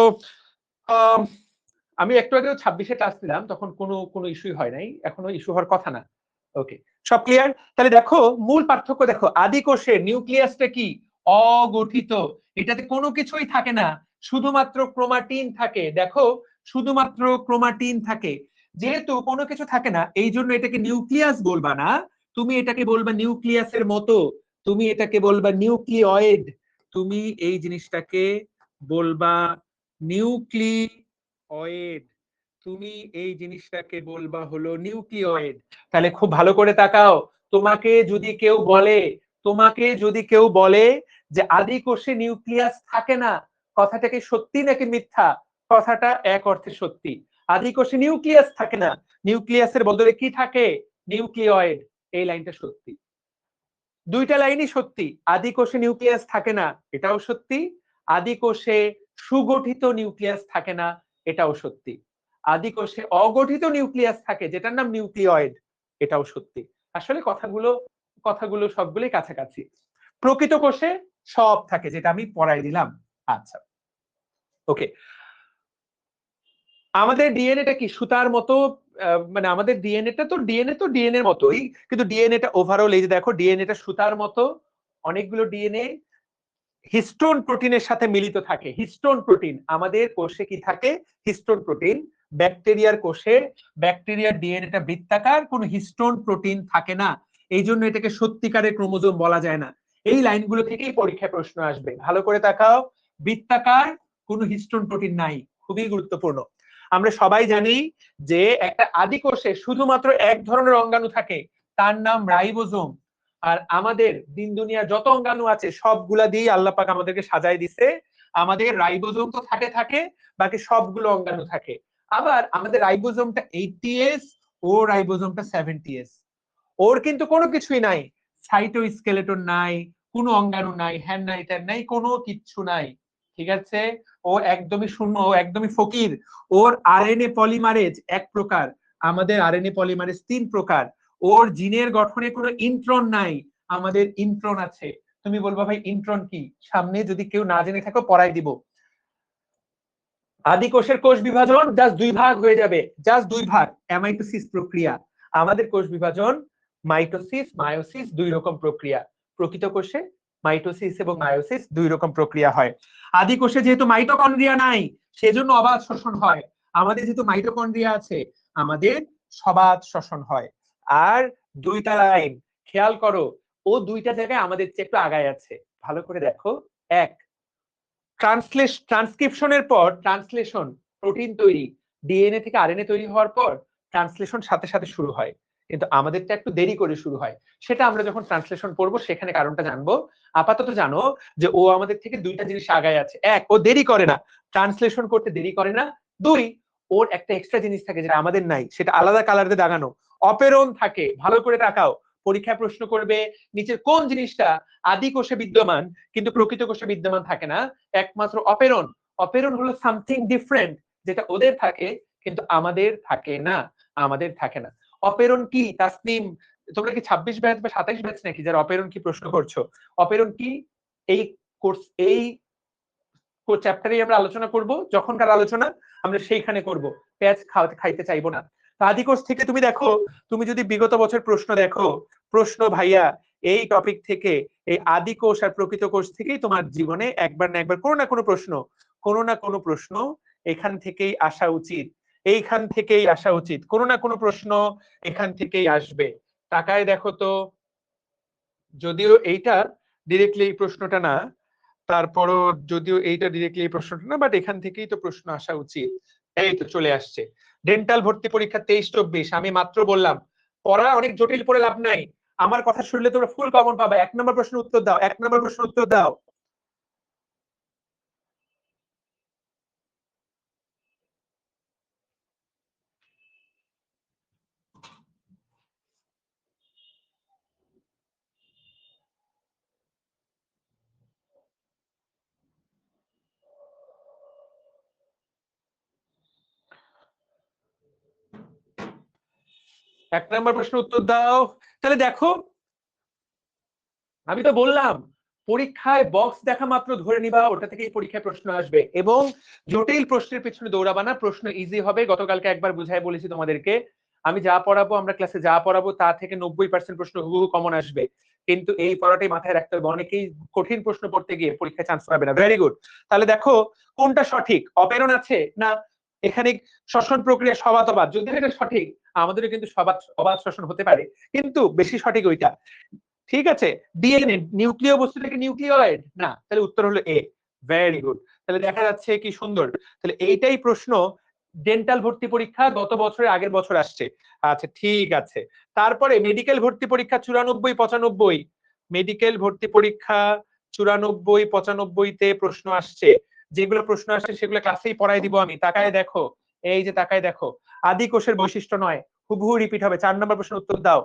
আমি একটু আগে 26-এ ক্লাস দিলাম, তখন কোনো ইস্যুই হয় নাই, এখনো ইস্যু হওয়ার কথা না, ওকে, সব ক্লিয়ার। তাহলে দেখো মূল পার্থক্য, দেখো আদি কোষের নিউক্লিয়াসটা কি? অগঠিত, এটাতে কোনো কিছুই থাকে না, শুধুমাত্র ক্রোমাটিন থাকে। দেখো, শুধুমাত্র ক্রোমাটিন থাকে। যেহেতু কোনো কিছু থাকে না, এই জন্য এটাকে নিউক্লিয়াস বলবা না, তুমি এটাকে বলবা নিউক্লিয়াসের মতো, তুমি এটাকে বলবা নিউক্লিয়য়েড, তুমি এই জিনিসটাকে বলবা নিউক্লিয়য়েড, তুমি এই জিনিসটাকে বলবা হলো নিউক্লিয়য়েড। তাহলে খুব ভালো করে তাকাও, তোমাকে যদি কেউ বলে যে আদি কোষে নিউক্লিয়াস থাকে না, কথাটা কি সত্যি নাকি মিথ্যা? কথাটা এক অর্থে সত্যি। আদি কোষে নিউক্লিয়াস থাকে না, নিউক্লিয়াসের বদলে কি থাকে? নিউক্লিয়য়েড। এই লাইনটা সত্যি। দুইটা লাইনই সত্যি। আদি কোষে নিউক্লিয়াস থাকে না, এটাও সত্যি। আদি কোষে সুগঠিত নিউক্লিয়াস থাকে না, এটাও সত্যি। আদি কোষে অগঠিত নিউক্লিয়াস থাকে, যেটার নাম নিউক্লিয়য়েড, এটাও সত্যি। আসলে কথাগুলো সবগুলোই কাছাকাছি। প্রকৃত কোষে সব থাকে, যেটা আমি পড়াই দিলাম। আচ্ছা, ওকে। আমাদের ডিএনএটা কি সুতার মতো? মানে আমাদের ডিএনএটা তো ডিএনএ এর মতোই, কিন্তু ডিএনএটা ওভারঅল, এই যে দেখো, ডিএনএটা সুতার মতো। অনেকগুলো ডিএনএ হিস্টোন প্রোটিনের সাথে মিলিত থাকে। হিস্টোন প্রোটিন আমাদের কোষে কি থাকে? Histone protein. ব্যাকটেরিয়ার কোষে, ব্যাকটেরিয়ার ডিএনএটা বৃত্তাকার, কোনো হিস্টোন প্রোটিন থাকে না। এই জন্য এটাকে সত্যিকারের ক্রোমোজোম বলা যায় না। এই লাইনগুলো থেকেই পরীক্ষায় প্রশ্ন আসবে, ভালো করে তাকাও। বৃত্তাকার, কোনো হিস্টোন প্রোটিন নাই, খুবই গুরুত্বপূর্ণ। আমরা সবাই জানি যে একটা আদি কোষে শুধুমাত্র এক ধরনের অঙ্গাণু থাকে, তার নাম রাইবোজোম। আর আমাদের দিন দুনিয়ার যত অঙ্গাণু আছে সবগুলা দিয়ে আল্লাহ পাক আমাদেরকে সাজায় দিছে। আমাদের রাইবোজোম তো থাকে, বাকি সবগুলো অঙ্গাণু থাকে। আবার আমাদের রাইবোজোমটা 80s, ও রাইবোজোমটা 70s। ওর কিন্তু কোনো কিছুই নাই, সাইটোস্কেলেটন নাই, কোনো অঙ্গাণু নাই, হ্যান নাই, ত্যান নাই, কোনো কিচ্ছু নাই। ঠিক আছে, ও একদমই শূন্য, ও একদমই ফকির। ওর আরএনএ পলিমারেজ এক প্রকার, আমাদের আরএনএ পলিমারেজ 3 প্রকার। ওর জিনের গঠনে কোনো ইন্ট্রন নাই, আমাদের ইন্ট্রন আছে। তুমি বলবা ভাই ইন্ট্রন কি? সামনে যদি কেউ না জেনে থাকো পড়াই দিব। আদি কোষের কোষ বিভাজন জাস্ট 2 ভাগ হয়ে যাবে, জাস্ট 2 ভাগ, অ্যামাইটোসিস প্রক্রিয়া। আমাদের কোষ বিভাজন মাইটোসিস, মায়োসিস, 2 রকম প্রক্রিয়া। প্রকৃত কোষে মাইটোসিস এবং মায়োসিস 2 রকম প্রক্রিয়া হয়। আদি কোষে যেহেতু মাইটোকন্ড্রিয়া নাই, সেজন্য অবাধ শ্বসন হয়। আমাদের যেহেতু মাইটোকন্ড্রিয়া আছে, আমাদের সবাধ শ্বসন হয়। আর 2টা লাইন খেয়াল করো, ও 2টা জায়গায় আমাদের চেয়ে একটু আগায় আছে, ভালো করে দেখো। এক, ট্রান্সক্রিপশনের পর ট্রান্সলেশন, প্রোটিন তৈরি, ডিএনএ থেকে আরএনএ তৈরি হওয়ার পর ট্রান্সলেশন সাথে সাথে শুরু হয়, কিন্তু আমাদেরটা একটু দেরি করে শুরু হয়। সেটা আমরা যখন ট্রান্সলেশন পড়বো সেখানে কারণটা জানবো। আপাতত জানো যে ও আমাদের থেকে 2টা জিনিস আগায় আছে। এক, ও দেরি করে না, ট্রান্সলেশন করতে দেরি করে না। 2, ওর একটা এক্সট্রা জিনিস থাকে যেটা আমাদের নাই, সেটা আলাদা কালার দিয়ে দাগানো, অপেরন থাকে। ভালো করে তাকাও, পরীক্ষায় প্রশ্ন করবে নিচের কোন জিনিসটা আদি কোষে বিদ্যমান কিন্তু প্রকৃত কোষে বিদ্যমান থাকে না? একমাত্র অপেরন। অপেরন হলো সামথিং ডিফারেন্ট, যেটা ওদের থাকে কিন্তু আমাদের থাকে না। আমাদের থাকে না। অপেরন কি তাসনিম? তোমরা কি 26 ব্যাচ বা 27 ব্যাচ নাকি যারা অপেরন কি প্রশ্ন করছো? অপেরন কি? এই কোর্স, এই চ্যাপ্টারে আমরা আলোচনা করব, যখনকার আলোচনা আমরা সেইখানে করব, পেঁয়াজ খাইতে চাইবো না। আদি কোষ থেকে তুমি দেখো, তুমি যদি বিগত বছর প্রশ্ন দেখো, প্রশ্ন ভাইয়া এই টপিক থেকে, এই আদি কোষ আর প্রকৃত কোষ থেকেই তোমার জীবনে একবার না একবার কোনো না কোনো প্রশ্ন এখান থেকেই আসা উচিত। এইখান থেকেই আসা উচিত, কোনো না কোনো প্রশ্ন এখান থেকেই আসবে। তাকায় দেখো তো, যদিও এইটা ডিরেক্টলি এই প্রশ্নটা না, তারপরও যদিও এইটা ডিরেক্টলি এই প্রশ্নটা না, বাট এখান থেকেই তো প্রশ্ন আসা উচিত। এই তো চলে আসছে, ডেন্টাল ভর্তি পরীক্ষা 23-24। আমি মাত্র বললাম পড়া অনেক জটিল পড়ে লাভ নাই, আমার কথা শুনলে তোমরা ফুল কমন পাবে। 1 নম্বর প্রশ্ন উত্তর দাও, 1 নম্বর প্রশ্ন উত্তর দাও। এক নম্বর প্রশ্ন উত্তর দাও। তাহলে দেখো, আমি তো বললাম পরীক্ষায় বক্স দেখা মাত্র ধরে নিবা ওটা থেকেই পরীক্ষায় প্রশ্ন আসবে, এবং জটিল প্রশ্নের পিছনে দৌড়াবা না, প্রশ্ন ইজি হবে। গতকালকে একবার বুঝাই বলেছি তোমাদেরকে, আমি যা পড়াবো, আমরা ক্লাসে যা পড়াবো তা থেকে 90% প্রশ্ন হুবহু কমন আসবে। কিন্তু এই পড়াটাই মাথায় রাখতে হবে, অনেকেই কঠিন প্রশ্ন পড়তে গিয়ে পরীক্ষায় চান্স পাবে না। Very good. তাহলে দেখো কোনটা সঠিক, অপেরণ আছে না এখানে, শ্বসন প্রক্রিয়া সবাত অবাধ, যদি এটা সঠিক আমাদেরও কিন্তু সবাত অবাধ শ্বসন হতে পারে, কিন্তু বেশি সঠিক ওইটা। ঠিক আছে, ডিএনএ নিউক্লিয় বস্তু থেকে নিউক্লিয়য়েড না, তাহলে উত্তর হলো এ। Very good. তাহলে দেখা যাচ্ছে কি সুন্দর, তাহলে এইটাই প্রশ্ন ডেন্টাল ভর্তি পরীক্ষা গত বছরের আগের বছর আসছে। আচ্ছা ঠিক আছে, তারপরে মেডিকেল ভর্তি পরীক্ষা 94-95, মেডিকেল ভর্তি পরীক্ষা 94-95-তে প্রশ্ন আসছে। যেগুলো প্রশ্ন আসছে সেগুলো ক্লাসেই পড়াই দিব আমি। তাকায় দেখো, এই যে তাকায় দেখো, আদি কোষের বৈশিষ্ট্য নয়, হুবহু রিপিট হবে। 4 নম্বর প্রশ্ন উত্তর দাও।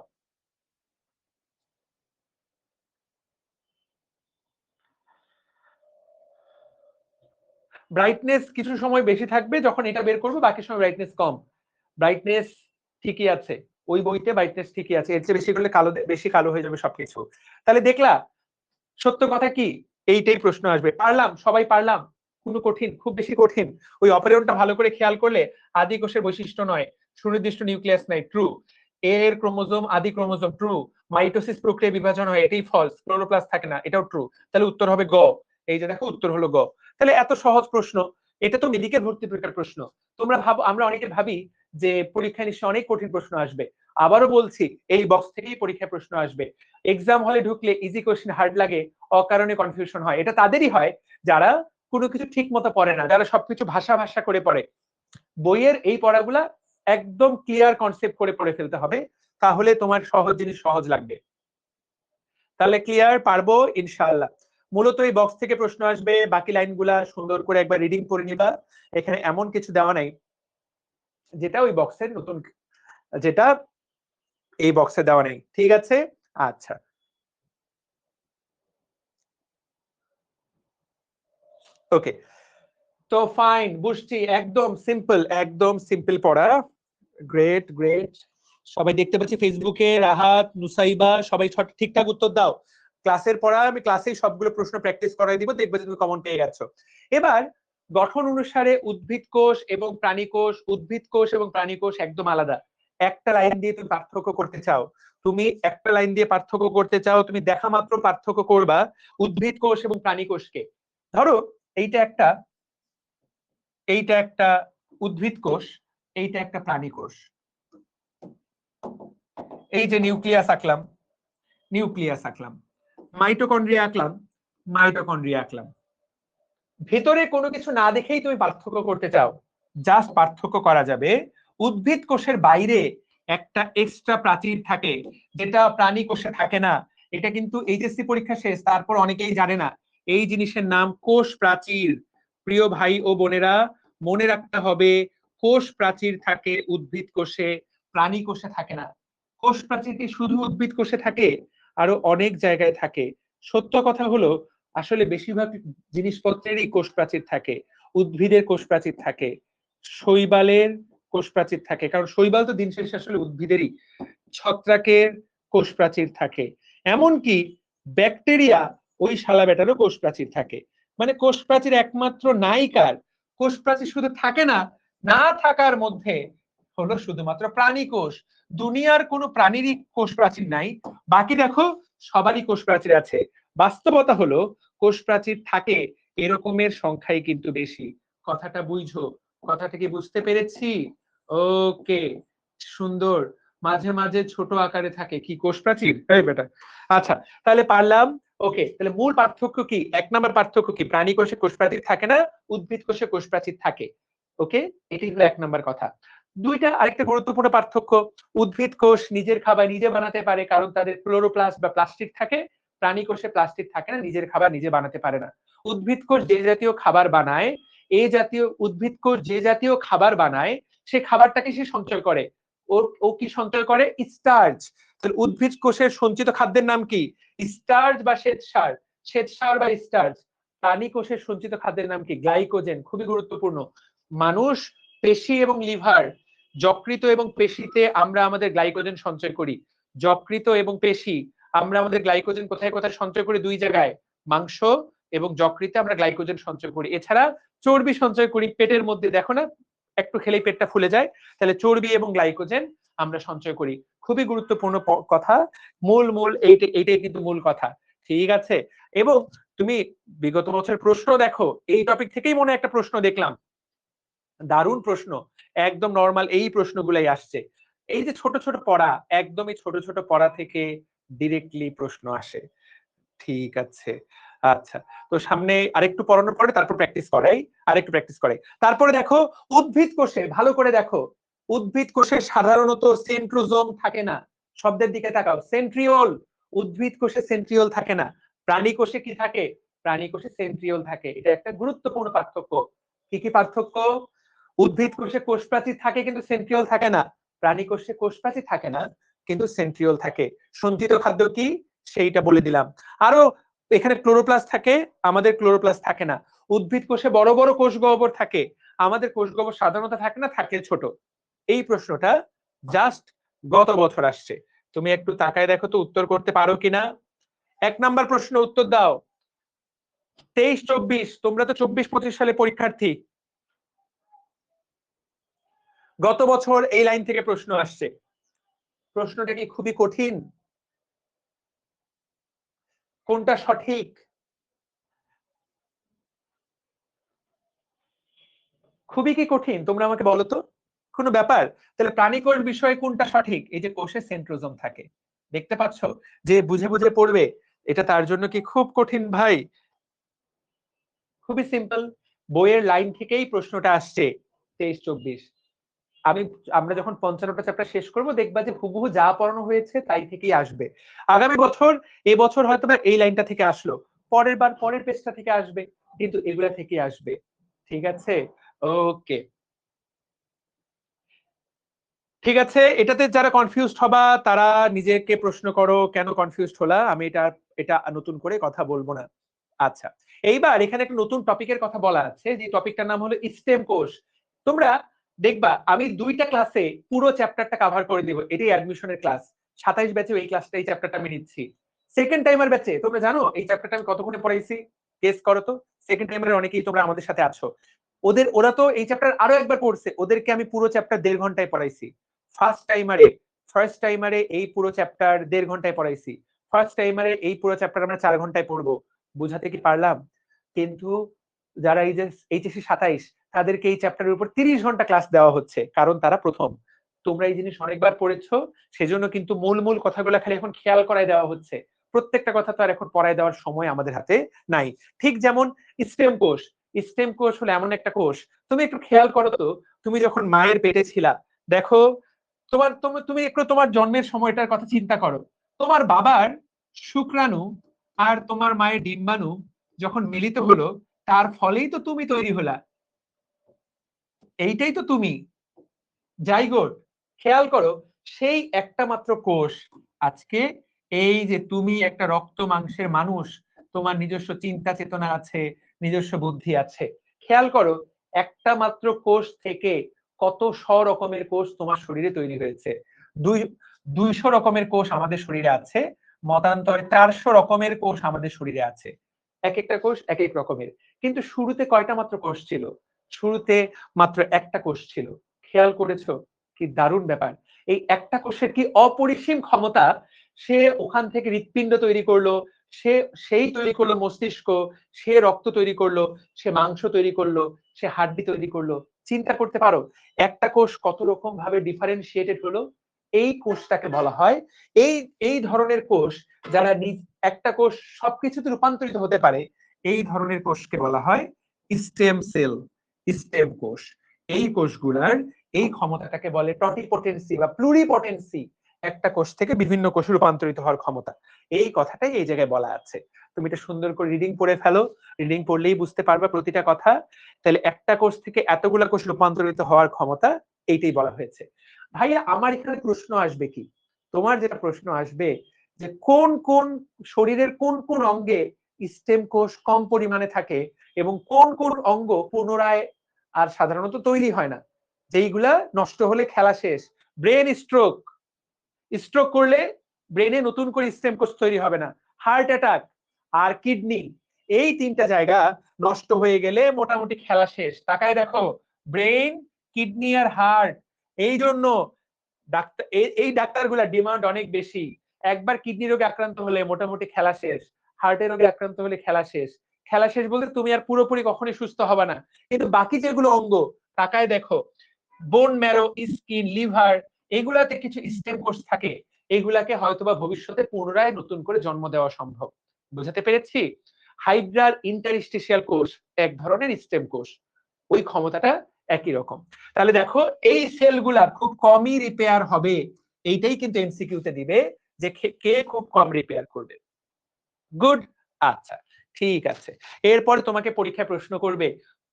ব্রাইটনেস কিছু সময় বেশি থাকবে, যখন এটা বের করবো বাকি সময় ব্রাইটনেস কম। ব্রাইটনেস ঠিকই আছে, ওই বইতে ব্রাইটনেস ঠিকই আছে, এর চেয়ে বেশি করলে কালো, বেশি কালো হয়ে যাবে সবকিছু। তাহলে দেখলা সত্য কথা কি, এইটাই প্রশ্ন আসবে। পারলাম, সবাই পারলাম, কোনো কঠিন, খুব বেশি কঠিন? ওই অপারেশনটা ভালো করে খেয়াল করলে, আদি কোষের বৈশিষ্ট্য নয়, সুনির্দিষ্ট নিউক্লিয়াস নাই, ট্রু। এর ক্রোমোজোম আদি ক্রোমোজোম, ট্রু। মাইটোসিস প্রক্রিয়া বিভাজন হয়, এটাই ফলস। ক্লোরোপ্লাস্ট থাকে না, এটাও ট্রু। তাহলে উত্তর হবে গ। এই যে দেখো উত্তর হলো গ। তাহলে এত সহজ প্রশ্ন, এটা তো মেডিকেল ভর্তি পরীক্ষার প্রশ্ন। তোমরা ভাবো, আমরা অনেকে ভাবি যে পরীক্ষায় নিশ্চয়ই অনেক কঠিন প্রশ্ন আসবে। আবারও বলছি, এই বক্স থেকেই পরীক্ষায় প্রশ্ন আসবে। এক্সাম হলে ঢুকলে ইজি কোশ্চেন হার্ড লাগে, অকারণে কনফিউশন হয়। এটা তাদেরই হয় যারা কোনো কিছু ঠিক মতো পড়ে না, যারা সবকিছু ভাষা ভাষা করে পড়ে। বইয়ের এই পড়াগুলা একদম ক্লিয়ার কনসেপ্ট করে পড়ে ফেলতে হবে, তাহলে তোমার সহজ জিনিস সহজ লাগবে। তাহলে ক্লিয়ার, পারবো ইনশাআল্লাহ। মূলত এই বক্স থেকে প্রশ্ন আসবে, বাকি লাইনগুলা সুন্দর করে একবার রিডিং করে নিবা। এখানে এমন কিছু দেওয়া নাই যেটা ওই বক্সের নতুন, যেটা এই বক্সে দেওয়া নেই, ঠিক আছে? আচ্ছা, ওকে। তো ফাইন, বুঝছি, একদম সিম্পল, একদম সিম্পল পড়া। গ্রেট গ্রেট, সবাই দেখতে পাচ্ছি ফেসবুকে, রাহাত, নুসাইবা, সবাই ঠিকঠাক উত্তর দাও। ক্লাসের পড়া আমি ক্লাসেই সবগুলো প্রশ্ন প্র্যাকটিস করাই দিব, দেখবে তুমি কমন পেয়ে গেছো। এবার গঠন অনুসারে উদ্ভিদ কোষ এবং প্রাণী কোষ, উদ্ভিদ কোষ এবং প্রাণী কোষ একদম আলাদা। একটা লাইন দিয়ে তুমি পার্থক্য করতে চাও, তুমি একটা লাইন দিয়ে পার্থক্য করতে চাও, তুমি দেখা মাত্র পার্থক্য করবা উদ্ভিদ কোষ এবং প্রাণী কোষকে। ধরো এইটা একটা, এইটা একটা উদ্ভিদ কোষ, এইটা একটা প্রাণী কোষ। এই যে নিউক্লিয়াস আঁকলাম, নিউক্লিয়াস আঁকলাম, মাইটোকন্ড্রিয়া আঁকলাম, মাইটোকন্ড্রিয়া আঁকলাম। ভেতরে কোনো কিছু না দেখেই তুমি পার্থক্য করতে চাও, জাস্ট পার্থক্য করা যাবে। উদ্ভিদ কোষের বাইরে একটা এক্সট্রা প্রাচীর থাকে, যেটা প্রাণী কোষে থাকে না। এটা কিন্তু এইচএসসি পরীক্ষা শেষ, তারপর অনেকেই জানে না। এই জিনিসের নাম কোষ প্রাচীর। প্রিয় ভাই ও বোনেরা, মনে রাখতে হবে, কোষ প্রাচীর থাকে উদ্ভিদ কোষে, প্রাণী কোষে থাকে না। কোষ প্রাচীর কি শুধু উদ্ভিদ কোষে থাকে? আরো অনেক জায়গায় থাকে। সত্য কথা হলো, আসলে বেশিরভাগ জিনিসপত্রেরই কোষ প্রাচীর থাকে। উদ্ভিদের কোষ প্রাচীর থাকে, শৈবালের কোষ প্রাচীর থাকে, কারণ শৈবাল তো দিন শেষে আসলে উদ্ভিদেরই। ছত্রাকের কোষ প্রাচীর থাকে, এমনকি ব্যাকটেরিয়া, ওই শালা বেটারও কোষ প্রাচীর থাকে। মানে কোষ প্রাচীর একমাত্র নায়িকার, কোষ প্রাচীর শুধু থাকে না, না থাকার মধ্যে হলো শুধুমাত্র প্রাণী কোষ। দুনিয়ার কোনো প্রাণীরই কোষ প্রাচীর নাই, বাকি দেখো সবারই কোষ প্রাচীর আছে। বাস্তবতা হলো কোষ প্রাচীর থাকে এরকমের সংখ্যাই কিন্তু বেশি। কথাটা বুঝো, কথাটা কি বুঝতে পেরেছি? ওকে, সুন্দর। মাঝে মাঝে ছোট আকারে থাকে কি কোষ প্রাচীর, এই বেটা। আচ্ছা, তাহলে পারলাম। ওকে, তাহলে মূল পার্থক্য কি? 1 নম্বর পার্থক্য কি? প্রাণী কোষে কোষ প্রাচীর থাকে না, উদ্ভিদ কোষে কোষ প্রাচীর থাকে। ওকে, এটাই হলো 1 নম্বর কথা। দুইটা আরেকটা গুরুত্বপূর্ণ পার্থক্য, উদ্ভিদ কোষ নিজের খাবার নিজে বানাতে পারে, কারণ তাদের ক্লোরোপ্লাস্ট বা প্লাস্টিক থাকে। প্রাণী কোষে প্লাস্টিক থাকে না, নিজের খাবার নিজে বানাতে পারে না। উদ্ভিদ কোষ যে জাতীয় খাবার বানায়, এই জাতীয় উদ্ভিদ কোষ যে জাতীয় খাবার বানায়, সে খাবারটাকে সে সঞ্চয় করে। ও কি সঞ্চয় করে? স্টার্চ। তাহলে উদ্ভিদ কোষের সঞ্চিত খাদ্যের নাম কি? স্টার্চ বা শ্বেতসার, শ্বেতসার বা স্টার্চ। প্রাণী কোষের সঞ্চিত খাদ্যের নাম কি? গ্লাইকোজেন। খুবই গুরুত্বপূর্ণ। মানুষ, পেশি এবং লিভার, যকৃত এবং পেশিতে আমরা আমাদের গ্লাইকোজেন সঞ্চয় করি। যকৃত এবং পেশি, আমরা আমাদের গ্লাইকোজেন কোথায় কোথায় সঞ্চয় করি? 2 জায়গায়, মাংস এবং যকৃতে আমরা গ্লাইকোজেন সঞ্চয় করি। এছাড়া চর্বি সঞ্চয় করি পেটের মধ্যে, দেখো না, একটু খেলেই পেটটা ফুলে যায়। তাহলে চর্বি এবং গ্লাইকোজেন আমরা সঞ্চয় করি। খুবই গুরুত্বপূর্ণ কথা, মূল এইটাই কিন্তু মূল কথা, ঠিক আছে? এবং তুমি বিগত বছরের প্রশ্ন দেখো, এই টপিক থেকেই মনে একটা প্রশ্ন দেখলাম, দারুণ প্রশ্ন, একদম নরমাল এই প্রশ্নগুলাই আসছে। এই যে ছোট ছোট পড়া, একদমই ছোট ছোট পড়া থেকে ডিরেক্টলি প্রশ্ন আসে, ঠিক আছে? আচ্ছা, তো সামনে আরেকটু পড়ানোর পরে তারপর প্র্যাকটিস করাই, আরেকটু প্র্যাকটিস করাই। তারপরে দেখো উদ্ভিদ কোষে, ভালো করে দেখো, উদ্ভিদ কোষে সাধারণত সেন্ট্রোজোম থাকে না। শব্দের দিকে তাকাও, সেন্ট্রিওল। উদ্ভিদ কোষে সেন্ট্রিওল থাকে না। প্রাণী কোষে কি থাকে? প্রাণী কোষে সেন্ট্রিওল থাকে। এটা একটা গুরুত্বপূর্ণ পার্থক্য। কি কি পার্থক্য? উদ্ভিদ কোষে কোষপ্রাচীর থাকে কিন্তু সেন্ট্রিওল থাকে না। প্রাণী কোষে কোষপ্রাচীর থাকে না কিন্তু সেন্ট্রিওল থাকে। সঞ্চিত খাদ্য কি সেইটা বলে দিলাম। আরো এখানে ক্লোরোপ্লাস্ট থাকে, আমাদের ক্লোরোপ্লাস্ট থাকে না। উদ্ভিদ কোষে বড় বড় কোষ গহ্বর থাকে, আমাদের কোষ গহ্বর সাধারণত থাকে না, থাকে ছোট। এই প্রশ্নটা জাস্ট গত বছর আসছে। তুমি একটু তাকায় দেখো তো উত্তর করতে পারো কিনা। 1 নাম্বার প্রশ্ন উত্তর দাও। 23-24, তোমরা তো 24-25 সালে পরীক্ষার্থী। গত বছর এই লাইন থেকে প্রশ্ন আসছে। প্রশ্নটা কি খুবই কঠিন? কোনটা সঠিক? খুবই কি কঠিন? তোমরা আমাকে বলো তো। কোনো ব্যাপার? তাহলে প্রাণী কোষ বিষয়ে কোনটা সঠিক? এই যে কোষে সেন্ট্রোজোম থাকে, দেখতে পাচ্ছ? যে বুঝে বুঝে পড়বে, এটা তার জন্য কি খুব কঠিন ভাই? খুবই সিম্পল। বইয়ের লাইন থেকেই প্রশ্নটা আসছে 23-24। আমরা যখন 55টা চ্যাপ্টার শেষ করব দেখবা যে হুবহু যা পড়ানো হয়েছে তাই থেকেই আসবে। আগামী বছর, এবছর হয়তো বা এই লাইনটা থেকে আসলো, পরের বার পরের পেজটা থেকে আসবে, কিন্তু এগুলা থেকেই আসবে। ঠিক আছে? ওকে, ঠিক আছে। এটাতে যারা কনফিউজড হবা তারা নিজেকে প্রশ্ন করো, কেন কনফিউজড হলা। আমি এটা নতুন করে কথা বলবো না। আচ্ছা, এইবার এখানে একটা নতুন টপিকের কথা বলা আছে, যে টপিকটার নাম হলো স্টেম কোষ। তোমরা দেখবা আমি 2টা ক্লাসে পুরো চ্যাপ্টারটা কভার করে দিব। এটাই অ্যাডমিশনের ক্লাস। 27 ব্যাচে এই ক্লাসটা, এই চ্যাপ্টারটা আমি নিচ্ছি। সেকেন্ড টাইমার ব্যাচে তোমরা জানো এই চ্যাপ্টারটা আমি কতক্ষণে পড়াইছি? গেস করো তো। সেকেন্ড টাইমারে অনেকেই তোমরা আমাদের সাথে আছো। ওরা তো এই চ্যাপ্টার আরো একবার পড়ছে, ওদেরকে আমি পুরো চ্যাপ্টার 1.5 ঘন্টায় পড়াইছি। ফার্স্ট টাইমারে এই পুরো চ্যাপ্টার 1.5 ঘন্টায় পড়াইছি। ফার্স্ট টাইমারে এই পুরো চ্যাপ্টার আমরা 4 ঘন্টায় পড়বো। বুঝাতে কি পারলাম? কিন্তু যারা এই যে এইচএসসি 27, তাদেরকে এই চ্যাপ্টারের উপর 30 ঘন্টা ক্লাস দেওয়া হচ্ছে, কারণ তারা প্রথম। তোমরা এই জিনিস অনেকবার পড়েছো, সেজন্য কিন্তু মূল মূল কথাগুলো খালি এখন খেয়াল করায় দেওয়া হচ্ছে। প্রত্যেকটা কথা তো আর এখন পড়ায় দেওয়ার সময় আমাদের হাতে নাই। ঠিক যেমন স্টেম কোষ। স্টেম কোষ হলো এমন একটা কোষ, তুমি একটু খেয়াল করো তো, তুমি যখন মায়ের পেটে ছিলা, দেখো তুমি একটু তোমার জন্মের সময়টার কথা চিন্তা করো। তোমার বাবার শুক্রাণু আর তোমার মায়ের ডিম্বাণু যখন মিলিত হলো, তার ফলেই তো তুমি তৈরি হলা। এইটাই তো তুমি, জাইগোট। খেয়াল করো, সেই একটা মাত্র কোষ আজকে এই যে তুমি একটা রক্ত মাংসের মানুষ, তোমার নিজস্ব চিন্তা চেতনা আছে, নিজস্ব বুদ্ধি আছে। খেয়াল করো, একটা মাত্র কোষ থেকে কত শ রকমের কোষ তোমার শরীরে তৈরি হয়েছে। 200 রকমের কোষ আমাদের শরীরে আছে, মতান্তরে 400 রকমের কোষ আমাদের শরীরে আছে। এক একটা কোষ এক এক রকমের। কিন্তু শুরুতে কয়টা মাত্র কোষ ছিল? শুরুতে মাত্র একটা কোষ ছিল। খেয়াল করেছো? কি দারুণ ব্যাপার। এই একটা কোষের কি অপরিসীম ক্ষমতা। সে ওখান থেকে হৃৎপিণ্ড তৈরি করলো, সে সেই তৈরি করলো মস্তিষ্ক, সে রক্ত তৈরি করলো, সে মাংস তৈরি করলো, সে হাড্ডি তৈরি করলো। চিন্তা করতে পারো একটা কোষ কত রকম ভাবে ডিফারেন্সিয়েটেড হলো। এই কোষটাকে বলা হয়, এই এই ধরনের কোষ যারা একটা কোষ সবকিছুতে রূপান্তরিত হতে পারে, এই ধরনের কোষকে বলা হয় স্টেম সেল, স্টেম কোষ। এই কোষগুলার এই ক্ষমতাটাকে বলে টটিপোটেন্সি বা প্লুরিপোটেন্সি। একটা কোষ থেকে বিভিন্ন কোষে রূপান্তরিত হওয়ার ক্ষমতা। এই কথাটাই এই জায়গায় বলা আছে। তুমি এটা সুন্দর করে রিডিং পড়ে ফেলো, রিডিং পড়লেই বুঝতে পারবে প্রতিটা কথা। তাহলে একটা কোষ থেকে এতগুলা কোষ রূপান্তরিত হওয়ার ক্ষমতা, এইটাই বলা হয়েছে। ভাইয়া আমার এখানে প্রশ্ন আসবে কি, তোমার যেটা প্রশ্ন আসবে যে কোন কোন শরীরের কোন কোন অঙ্গে স্টেম কোষ কম পরিমাণে থাকে, এবং কোন কোন অঙ্গ পুনরায় আর সাধারণত তৈরি হয় না, যেইগুলা নষ্ট হলে খেলা শেষ। ব্রেন স্ট্রোক, স্ট্রোক করলে ব্রেনে নতুন করে স্টেম কোষ তৈরি হবে না। হার্ট অ্যাটাক আর কিডনি, এই 3টা জায়গা নষ্ট হয়ে গেলে মোটামুটি খেলা শেষ। তাকায় দেখো, ব্রেন, কিডনি আর হার্ট, এই জন্য ডাক্তার, এই ডাক্তারগুলা ডিমান্ড অনেক বেশি। একবার কিডনি রোগে আক্রান্ত হলে মোটামুটি খেলা শেষ, হার্টের রোগে আক্রান্ত হলে খেলা শেষ। খেলা শেষ বলতে তুমি আর পুরোপুরি কখনোই সুস্থ হবে না। কিন্তু বাকি যেগুলো অঙ্গ, তাকায় দেখো, বোন ম্যারো, স্কিন, লিভার, এগুলাতে কিছু স্টেম কোষ থাকে। এগুলাকে হয়তোবা ভবিষ্যতে পুনরায় নতুন করে জন্ম দেওয়া সম্ভব। বুঝাতে পেরেছি? হাইড্রার ইন্টারস্টিশিয়াল কোষ এক ধরনের স্টেম কোষ, ওই ক্ষমতাটা একই রকম। তাহলে দেখো এই সেলগুলা খুব কমই রিপেয়ার হবে, এইটাই কিন্তু এমসিকিউতে দিবে যে কে খুব কম রিপেয়ার করবে। গুড, আচ্ছা ঠিক আছে। এরপরে তোমাকে পরীক্ষায় প্রশ্ন করবে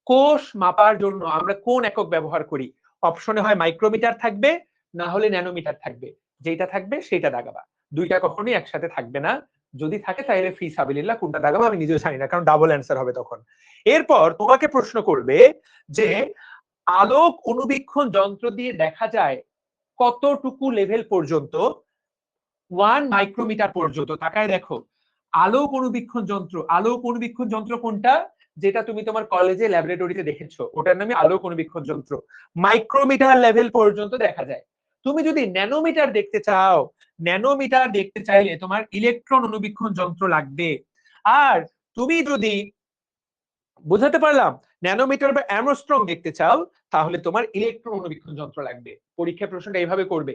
কোষ মাপার জন্য আমরা কোন একক ব্যবহার করি। অপশনে হয় মাইক্রোমিটার থাকবে, না হলে ন্যানোমিটার থাকবে, যেটা থাকবে সেটা দাগাবা, দুইটা কখনোই একসাথে থাকবে না। যদি থাকে তাহলে ফি সাবিলিল্লাহ কোনটা দাগাবো আমি নিজেও জানি না, কারণ ডাবল অ্যান্সার হবে তখন। এরপর তোমাকে প্রশ্ন করবে যে আলোক অনুবীক্ষণ যন্ত্র দিয়ে দেখা যায় কতটুকু লেভেল পর্যন্ত, 1 মাইক্রোমিটার পর্যন্ত। তাকায় দেখো আলোক অনুবীক্ষণ যন্ত্র, আলোক অনুবীক্ষণ যন্ত্র কোনটা, যেটা তুমি তোমার কলেজে ল্যাবরেটরিতে দেখেছো, ওটার নামে আলোক অনুবীক্ষণ যন্ত্র। মাইক্রোমিটার লেভেল পর্যন্ত দেখা যায়। তুমি যদি ন্যানোমিটার দেখতে চাও, ন্যানোমিটার দেখতে চাইলে তোমার ইলেকট্রন অনুবীক্ষণ যন্ত্র লাগবে। আর তুমি যদি, বুঝাতে পারলাম, ন্যানোমিটার বা অ্যামস্ট্রং দেখতে চাও তাহলে তোমার ইলেকট্রন অনুবীক্ষণ যন্ত্র লাগবে। পরীক্ষা প্রশ্নটা এইভাবে করবে,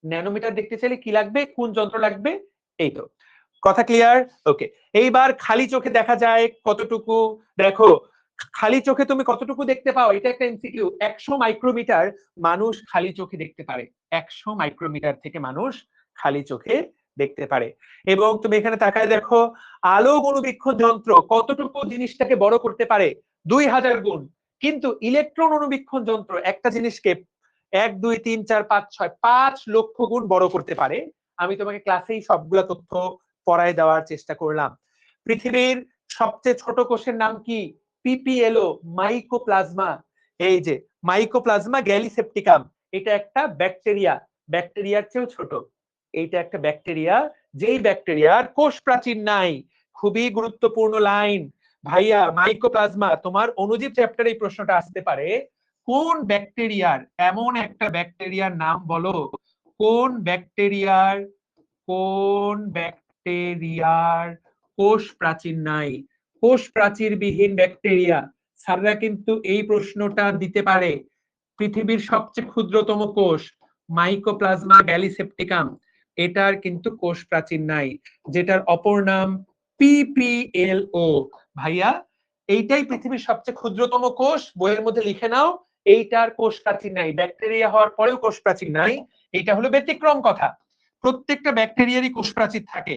ন্যানোমিটার দেখতে চাইলে কি লাগবে, কোন যন্ত্র লাগবে, এই তো। কথা ক্লিয়ার? ওকে। এইবার খালি চোখে দেখা যায় কতটুকু, দেখো খালি চোখে তুমি কতটুকু দেখতে পাও, এটা একটা এমসিকিউ। 100 মাইক্রোমিটার মানুষ খালি চোখে দেখতে পারে, 100 মাইক্রোমিটার থেকে মানুষ খালি চোখে দেখতে পারে। এবং তুমি এখানে তাকায় দেখো আলোক অনুবীক্ষণ যন্ত্র কতটুকু জিনিসটাকে বড় করতে পারে, 2000 গুণ। কিন্তু ইলেকট্রন অনুবীক্ষণ যন্ত্র একটা জিনিসকে 1 2 3 4 5 6 5 লক্ষ গুণ বড় করতে পারে। আমি তোমাকে ক্লাসেই সবগুলা তথ্য পড়ায় দেওয়ার চেষ্টা করলাম। পৃথিবীর সবচেয়ে ছোট কোষের নাম কি, পিপিএলও, মাইকোপ্লাজমা। এই যে মাইকোপ্লাজমা গ্যালিসেপ্টিকাম, এটা একটা ব্যাকটেরিয়া, ব্যাকটেরিয়ার চেয়েও ছোট। এইটা একটা ব্যাকটেরিয়া, যেই ব্যাকটেরিয়ার কোষ প্রাচীর নাই। খুবই গুরুত্বপূর্ণ লাইন ভাইয়া, মাইকোপ্লাজমা। তোমার অণুজীব চ্যাপ্টারে এই প্রশ্নটা আসতে পারে, কোন ব্যাকটেরিয়ার, এমন একটা ব্যাকটেরিয়ার নাম বলো, কোন ব্যাকটেরিয়ার, কোন ব্যাকটেরিয়ার কোষ প্রাচীর নাই। কোষ প্রাচীর বিহীন ব্যাকটেরিয়া স্যাররা কিন্তু এই প্রশ্নটা দিতে পারে। পৃথিবীর সবচেয়ে ক্ষুদ্রতম কোষ মাইকোপ্লাজমা গ্যালিসেপ্টিকাম, এটার কিন্তু কোষ প্রাচীর নাই, যেটার অপর নাম পিপিএলও। ভাইয়া এইটাই পৃথিবীর সবচেয়ে ক্ষুদ্রতম কোষ, বইয়ের মধ্যে লিখে নাও, এইটার কোষ প্রাচীর নাই। ব্যাকটেরিয়া হওয়ার পরেও কোষ প্রাচীর নাই, এটা হলো ব্যতিক্রম কথা। প্রত্যেকটা ব্যাকটেরিয়ারই কোষ প্রাচীর থাকে।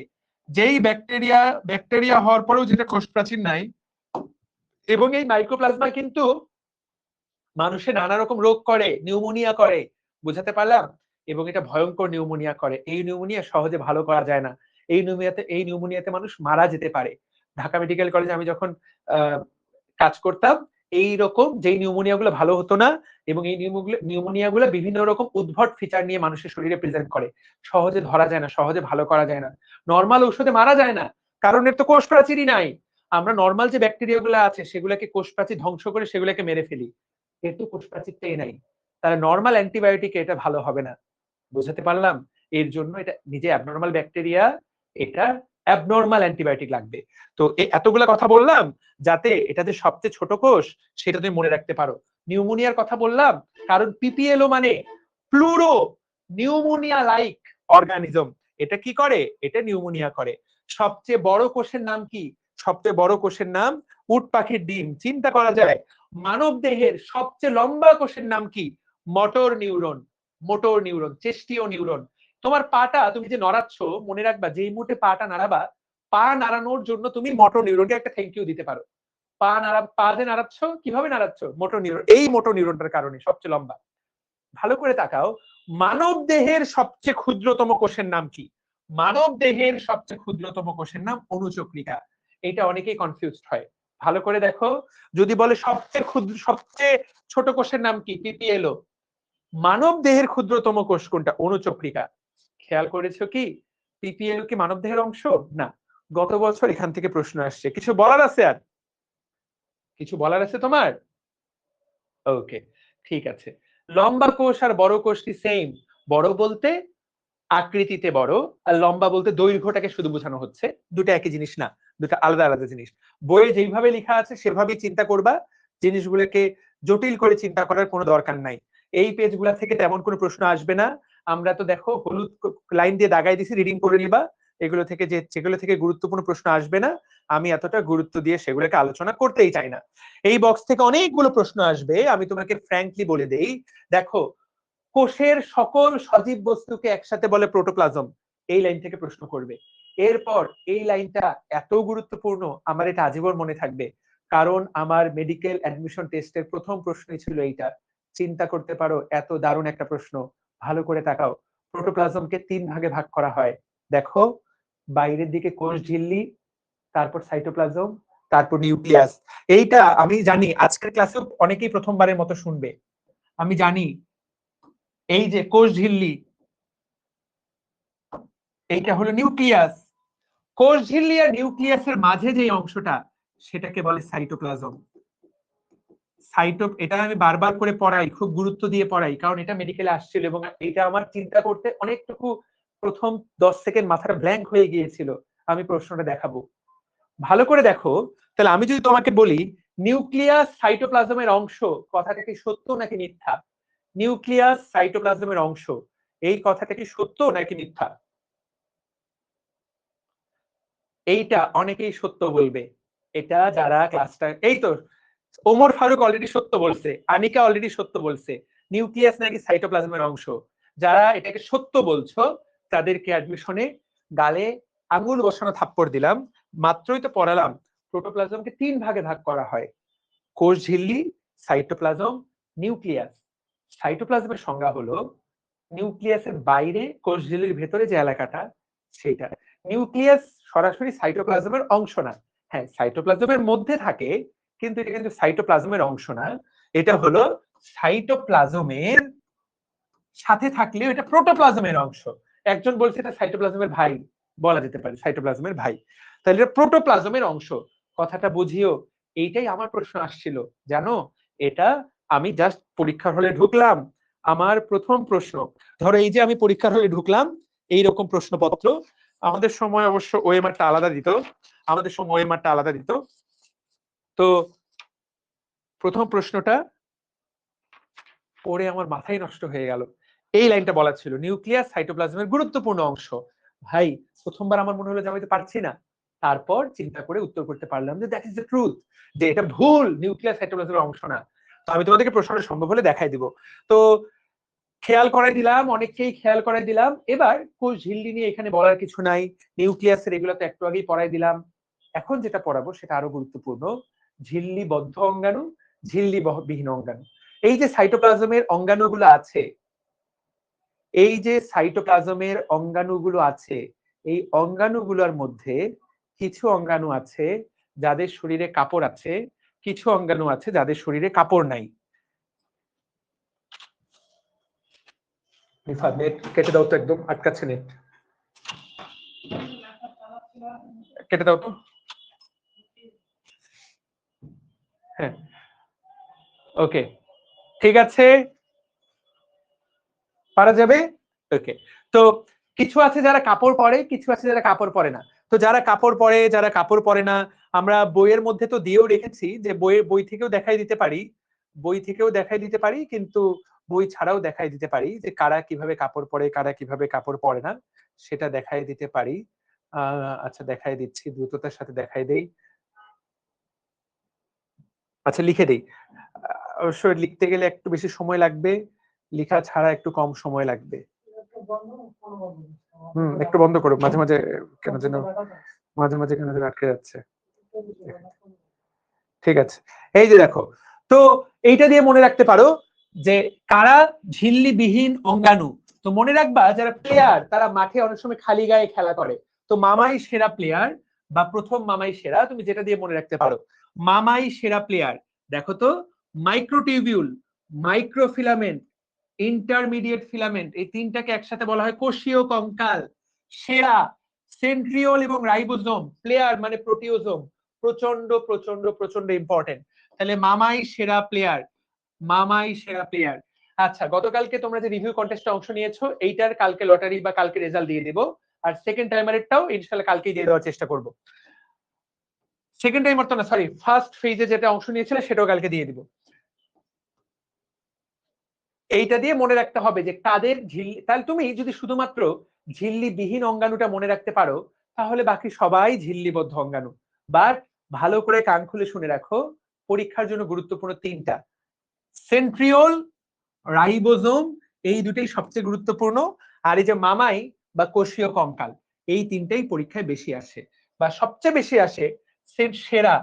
যেই ব্যাকটেরিয়া হওয়ার পরেও যেটা কোষ প্রাচীর নাই। এবং এই মাইক্রোপ্লাজমা কিন্তু মানুষের নানা রকম রোগ করে, নিউমোনিয়া করে, বুঝাতে পারলাম। এবং এটা ভয়ঙ্কর নিউমোনিয়া করে, এই নিউমোনিয়া সহজে ভালো করা যায় না। এই নিউমোনিয়াতে মানুষ মারা যেতে পারে। ঢাকা মেডিকেল কলেজে আমি যখন কাজ করতাম, এই রকম যে নিউমোনিয়া গুলো ভালো হতো না, এবং এই নিউমোনিয়া গুলো বিভিন্ন রকম উদ্ভট ফিচার নিয়ে মানুষের শরীরে প্রেজেন্ট করে, সহজে ধরা যায় না, সহজে ভালো করা যায় না। নর্মাল ঔষধে মারা যায় না, কারণ এর তো কোষ প্রাচীরই নাই। আমরা নর্মাল যে ব্যাকটেরিয়া গুলো আছে সেগুলোকে কোষ প্রাচীর ধ্বংস করে সেগুলোকে মেরে ফেলি, এর তো কোষ প্রাচীরটাই নাই। তাহলে নর্মাল অ্যান্টিবায়োটিকে এটা ভালো হবে না, বুঝাতে পারলাম। এর জন্য এটা নিজে অ্যাবনর্মাল ব্যাকটেরিয়া, এটা অ্যাবনর্মাল অ্যান্টিবায়োটিক লাগবে। তো এতগুলা কথা বললাম যাতে এটা যে সবচেয়ে ছোট কোষ সেটা তুমি মনে রাখতে পারো। নিউমোনিয়ার কথা বললাম কারণ পিপিএলও মানে প্লুরো নিউমোনিয়া লাইক অর্গানিজম। এটা কি করে, এটা নিউমোনিয়া করে। সবচেয়ে বড় কোষের নাম কি, সবচেয়ে বড় কোষের নাম উট পাখির ডিম। চিন্তা করা যায় মানব দেহের সবচেয়ে লম্বা কোষের নাম কি, মোটর নিউরন। মোটর নিউরন, চেষ্টীয় নিউরন। তোমার পাটা তুমি যে নড়াচ্ছ, মনে রাখবা যেই মুহূর্তে পাটা নাড়াবা, পা নাড়ানোর জন্য তুমি মোটর নিউরনকে একটা থ্যাংক ইউ দিতে পারো। পা যে নাড়াচ্ছ, কিভাবে নাড়াচ্ছ, মোটর নিউরন, এই মোটর নিউরনটার কারণে সবচেয়ে লম্বা। ভালো করে তাকাও, মানব দেহের সবচেয়ে ক্ষুদ্রতম কোষের নাম কি, মানব দেহের সবচেয়ে ক্ষুদ্রতম কোষের নাম অনুচক্রিকা। এটা অনেকেই কনফিউজড হয়। ভালো করে দেখো, যদি বলে সবচেয়ে ছোট কোষের নাম কি, পিপিএলও। মানব দেহের ক্ষুদ্রতম কোষ কোনটা, অনুচক্রিকা। খেয়াল করেছো কি, পিপিএল কি মানব দেহের অংশ না। গত বছর এখান থেকে প্রশ্ন আসছে, কিছু বলার আছে, আর কিছু বলার আছে তোমার? ওকে, ঠিক আছে। লম্বা কোষ আর বড় কোষ কি সেম? বড় বলতে আকৃতিতে বড়, আর লম্বা বলতে দৈর্ঘ্যটাকে শুধু বোঝানো হচ্ছে। দুটো একই জিনিস না, দুটো আলাদা আলাদা জিনিস। বইয়ে যেভাবে লেখা আছে সেভাবেই চিন্তা করবা, জিনিসগুলোকে জটিল করে চিন্তা করার কোনো দরকার নাই। এই পেজগুলা থেকে তেমন কোনো প্রশ্ন আসবে না। আমরা তো দেখো হলুদ লাইন দিয়ে দাগাই দিছি, রিডিং করে নিবা, এগুলো থেকে যেগুলো থেকে গুরুত্বপূর্ণ প্রশ্ন আসবে না, আমি এতটা গুরুত্ব দিয়ে সেগুলোকে আলোচনা করতেই চাই না। এই বক্স থেকে অনেকগুলো প্রশ্ন আসবে, আমি তোমাকে ফ্র্যাঙ্কলি বলে দেই। দেখো, কোষের সকল সজীব বস্তুকে একসাথে বলে প্রোটোপ্লাজম, এই লাইন থেকে প্রশ্ন করবে। এরপর এই লাইনটা এত গুরুত্বপূর্ণ, আমার এটা আজীবন মনে থাকবে, কারণ আমার মেডিকেল অ্যাডমিশন টেস্টের প্রথম প্রশ্নই ছিল এইটা। চিন্তা করতে পারো, এত দারুণ একটা প্রশ্ন। ভালো করে তাকাও, প্রোটোপ্লাজমকে 3 ভাগে ভাগ করা হয়। দেখো, বাইরের দিকে কোষ ঝিল্লি, তারপর সাইটোপ্লাজম, তারপর নিউক্লিয়াস। এইটা আমি জানি আজকের ক্লাসেও অনেকেই প্রথমবারের মতো শুনবে। আমি জানি এই যে কোষ ঝিল্লি, এইটা হলো নিউক্লিয়াস। কোষ ঝিল্লি আর নিউক্লিয়াসের মাঝে যে অংশটা, সেটাকে বলে সাইটোপ্লাজম। এটা আমি বারবার করে পড়াই, খুব গুরুত্ব দিয়ে পড়াই, কারণ এটা মেডিকেলে আসছিল এবং এটা আমার চিন্তা করতে অনেকটুকু প্রথম 10 সেকেন্ড মাথাটা ব্ল্যাঙ্ক হয়ে গিয়েছিল। আমি প্রশ্নটা দেখাবো, ভালো করে দেখো। তাহলে আমি যদি তোমাকে বলি নিউক্লিয়াস সাইটোপ্লাজমের অংশ, কথাটা কি সত্য নাকি মিথ্যা? নিউক্লিয়াস সাইটোপ্লাজমের অংশ, এই কথাটা কি সত্য নাকি মিথ্যা? এইটা অনেকেই সত্য বলবে। এটা যারা ক্লাসটা, এই তো ওমর ফারুক অলরেডি সত্য বলছে, আনিকা অলরেডি সত্য বলছে, নিউক্লিয়াস নাকি সাইটোপ্লাজমের অংশ। যারা এটাকে সত্য বলছো তাদেরকে অ্যাডমিশনে গালে আঙুল বসানো থাপ্পড় দিলাম। মাত্রই তো পড়ালাম, প্রোটোপ্লাজমকে 3 ভাগে ভাগ করা হয়, কোষ ঝিল্লি, সাইটোপ্লাজম, নিউক্লিয়াস। সাইটোপ্লাজমের সংজ্ঞা হলো নিউক্লিয়াসের বাইরে কোষ ঝিল্লির ভেতরে যে এলাকাটা, সেটা। নিউক্লিয়াস সরাসরি সাইটোপ্লাজমের অংশ না। হ্যাঁ, সাইটোপ্লাজমের মধ্যে থাকে, কিন্তু এটা কিন্তু সাইটোপ্লাজমের অংশ না। এটা হলো সাইটোপ্লাজমের সাথে থাকলেও এটা প্রোটোপ্লাজমের অংশ। একজন বলছে এটা সাইটোপ্লাজমের ভাই, বলা যেতে পারে সাইটোপ্লাজমের ভাই, তাহলে এটা প্রোটোপ্লাজমের অংশ। কথাটা বুঝিও। এইটাই আমার প্রশ্ন আসছিল, জানো। এটা আমি জাস্ট পরীক্ষার হলে ঢুকলাম, আমার প্রথম প্রশ্ন, ধরো এই যে আমি পরীক্ষার হলে ঢুকলাম, এইরকম প্রশ্নপত্র। আমাদের সময় অবশ্য ওএমআরটা আলাদা দিত, তো প্রথম প্রশ্নটা পড়ে আমার মাথায় নষ্ট হয়ে গেল। এই লাইনটা বলা ছিল, নিউক্লিয়াস সাইটোপ্লাজমের গুরুত্বপূর্ণ অংশ। ভাই, প্রথমবার আমার মনে হলো যে আমি তো পারছি না, তারপর চিন্তা করে উত্তর করতে পারলাম যে দ্যাট ইজ দ্য ট্রুথ, যে এটা ভুল, নিউক্লিয়াস সাইটোপ্লাজমের অংশ না। তো আমি তোমাদেরকে প্রশ্নটা সম্ভব হলে দেখাই দিব। তো খেয়াল করাই দিলাম, অনেককেই খেয়াল করাই দিলাম। এবার কোষ ঝিল্লি নিয়ে এখানে বলার কিছু নাই, নিউক্লিয়াসের এগুলো তো একটু আগেই পড়াই দিলাম। এখন যেটা পড়াবো সেটা আরো গুরুত্বপূর্ণ, ঝিল্লিবদ্ধ অঙ্গাণু, ঝিল্লি বিহীন অঙ্গাণু। এই যে সাইটোপ্লাজমের অঙ্গাণুগুলো আছে, এই যে সাইটোপ্লাজমের অঙ্গাণুগুলো আছে, এই অঙ্গাণুগুলোর মধ্যে কিছু অঙ্গাণু আছে যাদের শরীরে কাপড় আছে, কিছু অঙ্গাণু আছে যাদের শরীরে কাপড় নাই। নেট কেটে দাও তো, একদম আটকাচ্ছে নেট, কেটে দাও তো। হ্যাঁ, ওকে, ঠিক আছে, পারা যাবে। ওকে, তো কিছু আছে যারা কাপড় পরে, কিছু আছে যারা কাপড় পরে না। তো যারা কাপড় পরে, যারা কাপড় পরে না, আমরা বইয়ের মধ্যে তো দিয়েও রেখেছি, যে বই থেকেও দেখাই দিতে পারি, কিন্তু বই ছাড়াও দেখাই দিতে পারি যে কারা কিভাবে কাপড় পরে, কারা কিভাবে কাপড় পরে না, সেটা দেখাই দিতে পারি। আচ্ছা, দেখাই দিচ্ছি, দ্রুততার সাথে দেখাই দেই। আচ্ছা, লিখে দেই। অবশ্যই লিখতে গেলে একটু বেশি সময় লাগবে, লেখা ছাড়া একটু কম সময় লাগবে। একটু বন্ধ করো, মাঝে মাঝে কেন যেন আটকে যাচ্ছে। ঠিক আছে, এই যে দেখো, তো এইটা দিয়ে মনে রাখতে পারো যে কারা ঝিল্লিবিহীন অঙ্গাণু। তো মনে রাখবা, যারা প্লেয়ার তারা মাঠে অনেক সময় খালি গায়ে খেলা করে, তো মামাই সেরা প্লেয়ার বা প্রথম মামাই সেরা, তুমি যেটা দিয়ে মনে রাখতে পারো মামাই সেরা প্লেয়ার। দেখো তো, মাইক্রোটিউবিউল, মাইক্রোফিলামেন্ট, ইন্টারমিডিয়েট ফিলামেন্ট, এই তিনটাকে একসাথে বলা হয় কোষীয় কঙ্কাল। সেরা, সেন্ট্রিওল এবং রাইবোজোম, প্লেয়ার মানে প্রোটিওজোম, প্রচন্ড প্রচন্ড প্রচন্ড ইম্পর্টেন্ট। তাহলে মামাই সেরা প্লেয়ার, মামাই সেরা প্লেয়ার। আচ্ছা, গতকালকে তোমরা যে রিভিউ কন্টেস্টে অংশ নিয়েছো, এইটার কালকে লটারি বা কালকে রেজাল্ট দিয়ে দেবো, আর সেকেন্ড টাইমারেরটাও ইনশাআল্লাহ কালকেই দিয়ে দেওয়ার চেষ্টা করব। সেকেন্ড টাইমার তো না, সরি, ফার্স্ট ফেজে যেটা অংশ নিয়েছিলে সেটাও কালকে দিয়ে দিব। এইটা দিয়ে মনে রাখতে হবে যে কাদের ঝিল্লি, তাহলে তুমি যদি শুধুমাত্র ঝিল্লিবিহীন অঙ্গাণুটা মনে রাখতে পারো, তাহলে বাকি সবাই ঝিল্লিবদ্ধ অঙ্গাণু। বাট ভালো করে কান খুলে শুনে রাখো, পরীক্ষার জন্য গুরুত্বপূর্ণ তিনটা, সেন্ট্রিওল, রাইবোজোম, এই দুটোই সবচেয়ে গুরুত্বপূর্ণ। আর এই যে মামাই বা কোষীয় কঙ্কাল, এই তিনটাই পরীক্ষায় বেশি আসে বা সবচেয়ে বেশি আসে। সেরা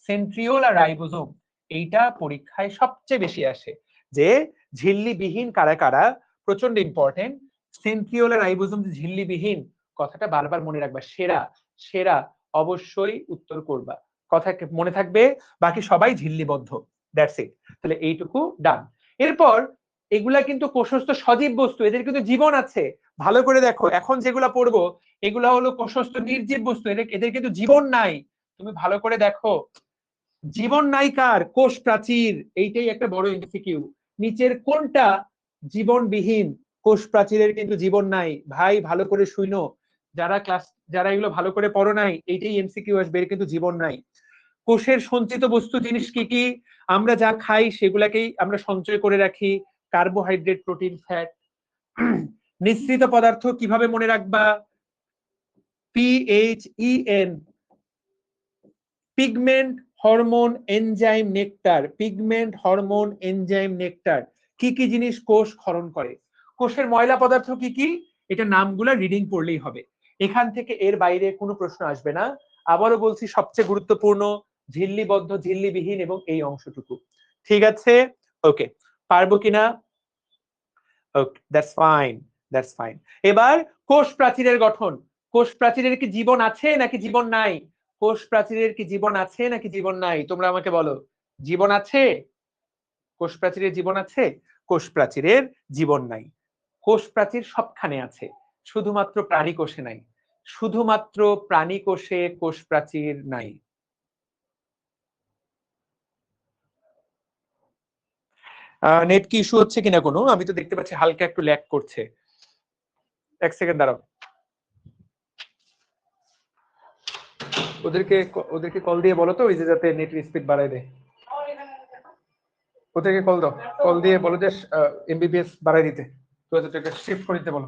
সেন্ট্রিওল আর রাইবোজোম, এইটা পরীক্ষায় সবচেয়ে বেশি আসে। যে ঝিল্লিবিহীন কারা কারা, প্রচন্ড ইম্পর্টেন্ট। সেন্ট্রিওল আর রাইবোজোম ঝিল্লিবিহীন, কথাটা বারবার মনে রাখবা। সেরা সেরা অবশ্যই উত্তর করবা, কথা মনে থাকবে। বাকি সবাই ঝিল্লিবদ্ধ, দ্যাটস ইট। তাহলে এইটুকু ডান। এরপর এগুলা কিন্তু কোষস্থ সজীব বস্তু, এদের কিন্তু জীবন আছে। ভালো করে দেখো, এখন যেগুলা পড়বো এগুলা হলো কোষস্থ নির্জীব বস্তু, এদের কিন্তু জীবন নাই। তুমি ভালো করে দেখো, জীবন নাই কার? কোষ প্রাচীর। এইটাই একটা বড় এমসিকিউ। নিচের কোনটা জীবনবিহীন? কোষ প্রাচীরের কিন্তু জীবন নাই। ভাই ভালো করে শুনো, যারা এগুলো ভালো করে পড়ো নাই, এইটাই এমসিকিউ আসবে, এর কিন্তু জীবন নাই। কোষের সঞ্চিত বস্তু জিনিস কি কি? আমরা যা খাই সেগুলাকেই আমরা সঞ্চয় করে রাখি, কার্বোহাইড্রেট, প্রোটিন, ফ্যাট। নিঃসৃত পদার্থ কিভাবে মনে রাখবা? PHEN, pigment, hormone, enzyme, nectar. Pigment, hormone, enzyme, nectar কি কি জিনিস কোষ ক্ষরণ করে? কোষের ময়লা পদার্থ কি কি? এটা নামগুলা রিডিং পড়লেই হবে, এখান থেকে এর বাইরে কোনো প্রশ্ন আসবে না। আবারও বলছি, সবচেয়ে গুরুত্বপূর্ণ ঝিল্লিবদ্ধ, ঝিল্লিবিহীন এবং এই অংশটুকু। ঠিক আছে, ওকে, পারবো কিনা? ওকে, দ্যাটস ফাইন, দ্যাটস ফাইন। এবার কোষ প্রাচীরের গঠন। কোষ প্রাচীরের কি জীবন আছে নাকি জীবন নাই? কোষ প্রাচীরের কি জীবন আছে নাকি জীবন নাই? তোমরা আমাকে বলো, জীবন আছে? কোষ প্রাচীরের জীবন আছে? কোষ প্রাচীরের জীবন নাই। কোষ প্রাচীর সবখানে আছে, শুধুমাত্র প্রাণী কোষে নাই। শুধুমাত্র প্রাণী কোষে কোষ প্রাচীর নাই। নেট কি ইস্যু হচ্ছে কিনা কোনো? আমি তো দেখতে পাচ্ছি হালকা একটু ল্যাগ করছে। এক সেকেন্ড দাঁড়াও, ওদেরকে কল দিয়ে বলো তো, ওই যে যাতে নেট স্পিড বাড়ায় দেয়। ওদেরকে কল দাও, কল দিয়ে বলো যে এমবিপিএস বাড়াই দিতে, তো এটা শিফট করে দিতে বলো।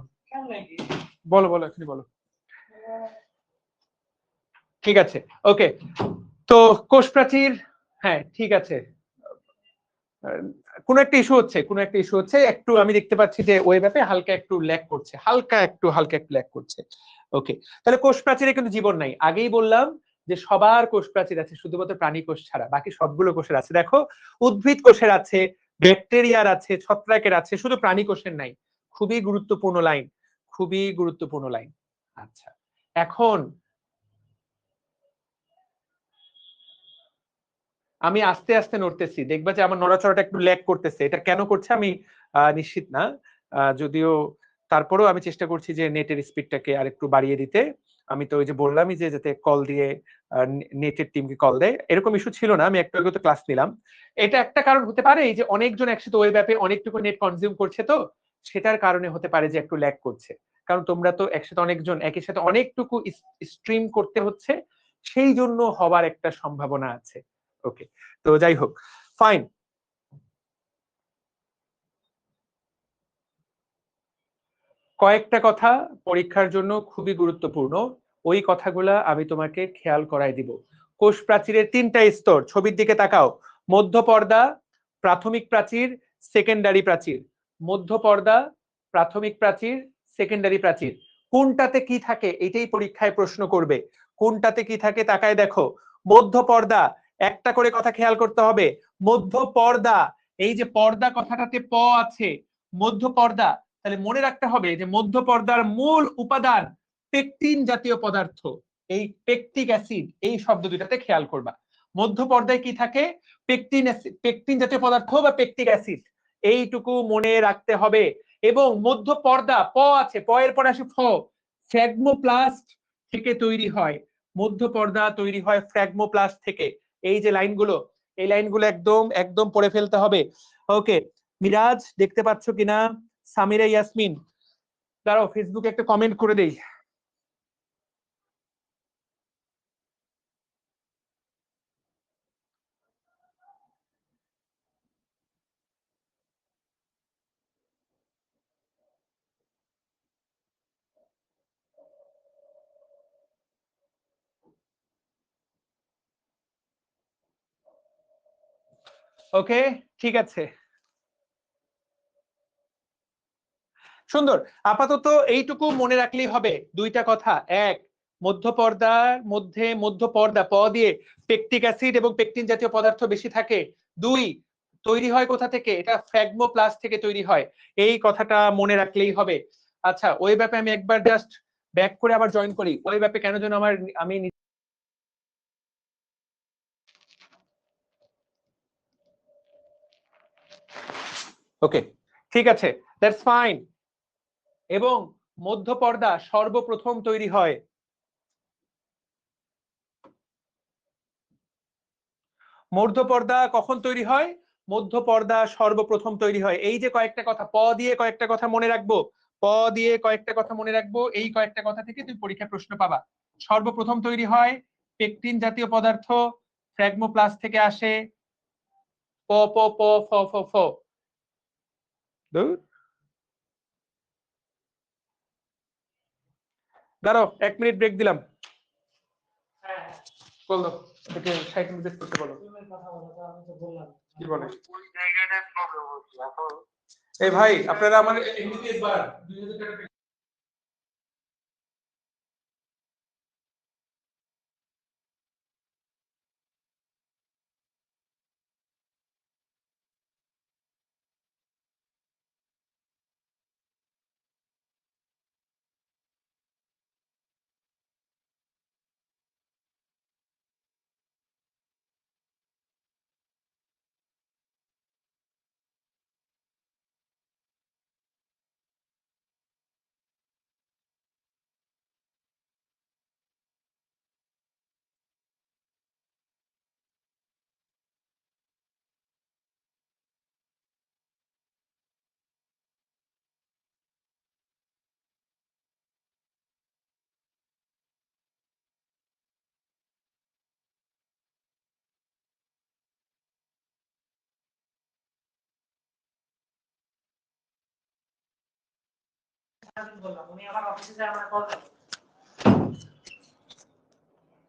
বলো বলো, এখনই বলো। ঠিক আছে, ওকে। তো কোষ প্রাচীর, হ্যাঁ ঠিক আছে। কোন একটা ইস্যু হচ্ছে, কোন একটা ইস্যু হচ্ছে, একটু আমি দেখতে পাচ্ছি যে ওয়েব অ্যাপে হালকা একটু ল্যাগ করছে, হালকা একটু ল্যাগ করছে। ওকে, তাহলে কোষ প্রাচীরে কিন্তু জীবন নাই। আগেই বললাম যে সবার কোষ প্রাচীর আছে, শুধুমাত্র প্রাণী কোষ ছাড়া বাকি সবগুলো কোষের আছে। দেখো, উদ্ভিদ কোষের আছে, ব্যাকটেরিয়ার আছে, ছত্রাকের আছে, শুধু প্রাণী কোষের নাই। খুবই গুরুত্বপূর্ণ লাইন, খুবই গুরুত্বপূর্ণ লাইন। আচ্ছা, এখন আমি আস্তে আস্তে নড়তেছি, দেখবা যে আমার নড়াচড়াটা একটু ল্যাগ করতেছে। এটা কেন করছে আমি নিশ্চিত না, যদিও তারপরেও আমি চেষ্টা করছি যে নেটের স্পিডটাকে আর একটু বাড়িয়ে দিতে। আমি তো ওই যে বললামই যে যাতে কল দিয়ে নেটের টিমকে কল দেয়, এরকম ইস্যু ছিল না। আমি একটু আগে তো ক্লাস নিলাম। এটা একটা কারণ হতে পারে, এই যে অনেকজন একসাথে ওয়েব অ্যাপে অনেকটুকু নেট কনজিউম করছে, তো সেটার কারণে হতে পারে যে একটু ল্যাগ করছে। কারণ তোমরা তো একসাথে অনেকজন একই সাথে অনেকটুকু স্ট্রিম করতে হচ্ছে, সেই জন্য হবার একটা সম্ভাবনা আছে। ওকে, তো যাই হোক, ফাইন। কয়েকটা কথা পরীক্ষার জন্য খুবই গুরুত্বপূর্ণ, ওই কথাগুলা আমি তোমাকে খেয়াল করাই দিব। কোষ প্রাচীরের তিনটা স্তর, ছবির দিকে তাকাও। মধ্য পর্দা, প্রাথমিক প্রাচীর, সেকেন্ডারি প্রাচীর। মধ্য পর্দা, প্রাথমিক প্রাচীর, সেকেন্ডারি প্রাচীর। কোনটাতে কি থাকে এটাই পরীক্ষায় প্রশ্ন করবে। কোনটাতে কি থাকে তাকায় দেখো। মধ্য পর্দা, একটা করে কথা খেয়াল করতে হবে। মধ্য পর্দা, এই যে পর্দা কথাটাতে প আছে, মধ্য পর্দা, তাহলে মনে রাখতে হবে যে মধ্য পর্দার মূল উপাদান পেকটিন জাতীয় পদার্থ। এই পেকটিক অ্যাসিড, এই শব্দ দুইটাতে খেয়াল করবা। মধ্য পর্দায় কি থাকে? পেকটিন অ্যাসিড, পেকটিন জাতীয় পদার্থ বা পেকটিক অ্যাসিড, এইটুকু মনে রাখতে হবে। এবং মধ্য পর্দা, প আছে, প এর পর আসে ফ, ফ্র্যাগমোপ্লাস্ট থেকে তৈরি হয়। মধ্য পর্দা তৈরি হয় ফ্র্যাগমোপ্লাস্ট থেকে। এই যে লাইনগুলো, এই লাইনগুলো একদম একদম পড়ে ফেলতে হবে। ওকে, মিরাজ দেখতে পাচ্ছ কিনা? সামিরা ইয়াসমিন, দাঁড়াও ফেসবুকে একটা কমেন্ট করে দেই। ওকে, ঠিক আছে, সুন্দর। আপাতত এইটুকু মনে রাখলেই হবে, দুইটা কথা। এক, মধ্যপর্দার মধ্যে মধ্যপর্দা প দিয়ে পেকটিক অ্যাসিড এবং পেকটিন জাতীয় পদার্থ বেশি থাকে। দুই, তৈরি হয় কোথা থেকে? এটা ফ্র্যাগমোপ্লাস্ট থেকে তৈরি হয়। এই কথাটা মনে রাখলেই হবে। আচ্ছা, ওই ব্যাপে আমি একবার জাস্ট ব্যাক করে আবার জয়েন করি। ওই ব্যাপে কেন যেন আমি ওকে, ঠিক আছে, দ্যাটস ফাইন। এবং মধ্যপর্দা সর্বপ্রথম তৈরি হয় মধ্যপর্দা কখন তৈরি হয়? মধ্যপর্দা সর্বপ্রথম তৈরি হয়। এই যে কয়েকটা কথা, প দিয়ে কয়েকটা কথা মনে রাখবো, প দিয়ে কয়েকটা কথা মনে রাখবো, এই কয়েকটা কথা থেকে তুমি পরীক্ষা প্রশ্ন পাবা। সর্বপ্রথম তৈরি হয় পেকটিন জাতীয় পদার্থ, ফ্র্যাগমোপ্লাস্ট থেকে আসে। প প প ফ ফ ফ। দাঁড়াও, 1 মিনিট ব্রেক দিলাম। বলো, থেকে 60 মিনিট করতে বলো। কি বলে? এই ভাই, আপনারা আমার এমনিতে বার 2000 টাকা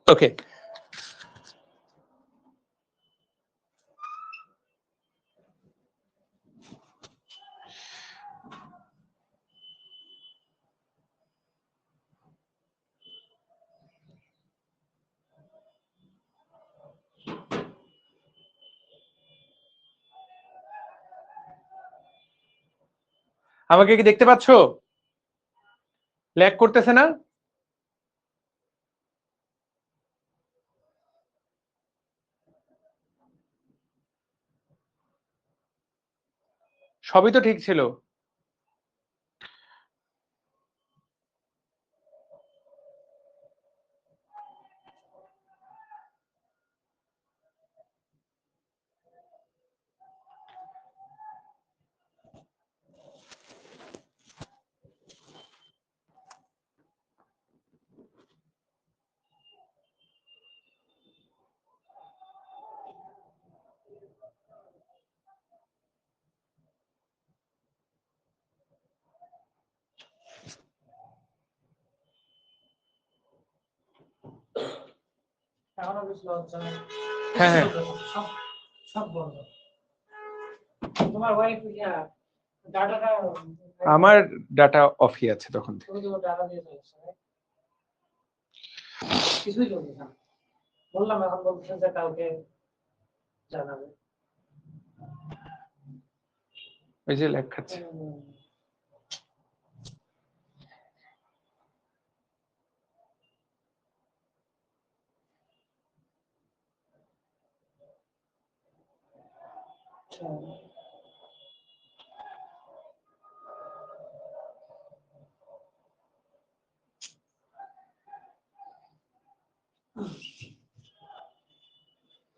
ওকে। আমাকে কি দেখতে পাচ্ছো? ল্যাগ করতেছে না? সবই তো ঠিক ছিল। হ্যাঁ হ্যাঁ, সব বন্ধ। তোমার ওয়াইফ ডাটাটা আমার ডাটা অফই আছে তখন থেকে। ডাটা দিয়ে চলছে, কিছুই চলছে না। বললাম এখন বলছে যে কালকে জানাবে। ওই যে ল্যাগ খাচ্ছে।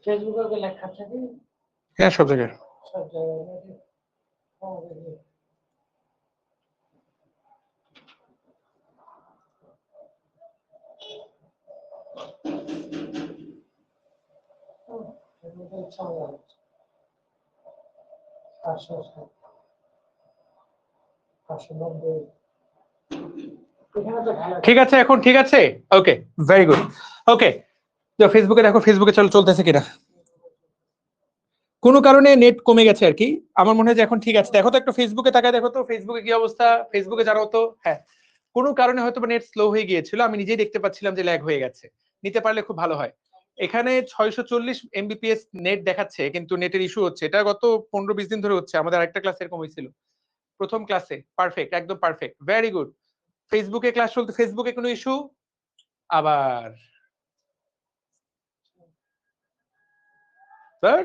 ফেসবুকে লেখা থাকে, হ্যাঁ, সব জায়গায়। সব জায়গায়। ঠিক আছে, এখন ঠিক আছে। ওকে, ভেরি গুড। ওকে, তো ফেসবুকে দেখো, ফেসবুকে চলতেছে কিনা। কোনো কারণে নেট কমে গেছে আর কি। আমার মনে হয় যে এখন ঠিক আছে। দেখো তো একটু ফেসবুকে তাকায় দেখো তো ফেসবুকে কি অবস্থা, ফেসবুকে জানাও তো। হ্যাঁ, কোনো কারণে হয়তো নেট স্লো হয়ে গিয়েছিল, আমি নিজেই দেখতে পাচ্ছিলাম যে ল্যাগ হয়ে গেছে। নিতে পারলে খুব ভালো হয়। এখানে 640 Mbps নেট দেখাচ্ছে, কিন্তু নেটের ইস্যু হচ্ছে। এটা গত 15-20 দিন ধরে হচ্ছে। আমাদের আরেকটা ক্লাস এরকম হয়েছিল, প্রথম ক্লাসে। পারফেক্ট, একদম পারফেক্ট, ভেরি গুড। ফেসবুকে ক্লাস চলতে, ফেসবুকে কোনো ইস্যু আবার স্যার।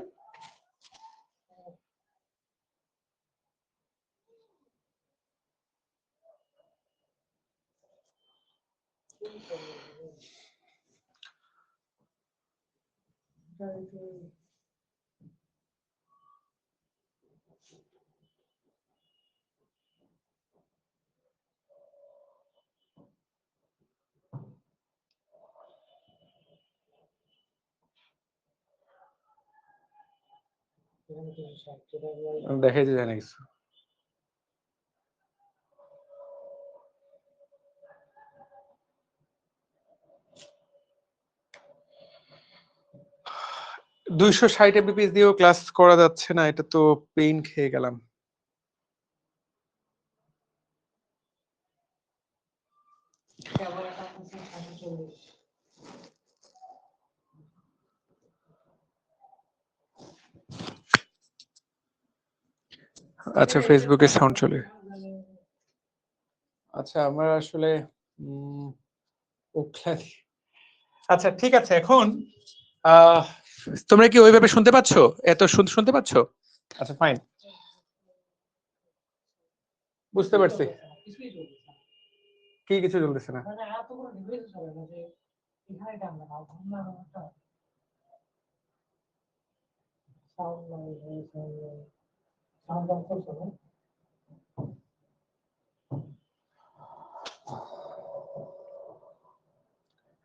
দেখাই যায় না কিছু। $260 Mbps দিয়েও ক্লাস করা যাচ্ছে না, এটা তো পেইন খেয়ে গেলাম। আচ্ছা, ফেসবুকে সাউন্ড চলে। আচ্ছা, আমরা আসলে আচ্ছা ঠিক আছে। এখন তোমরা কি ওইভাবে শুনতে পাচ্ছ? এত শুনতে পাচ্ছ? আচ্ছা ফাইন, বুঝতে পারছি। কি কিছু চলতেছে না?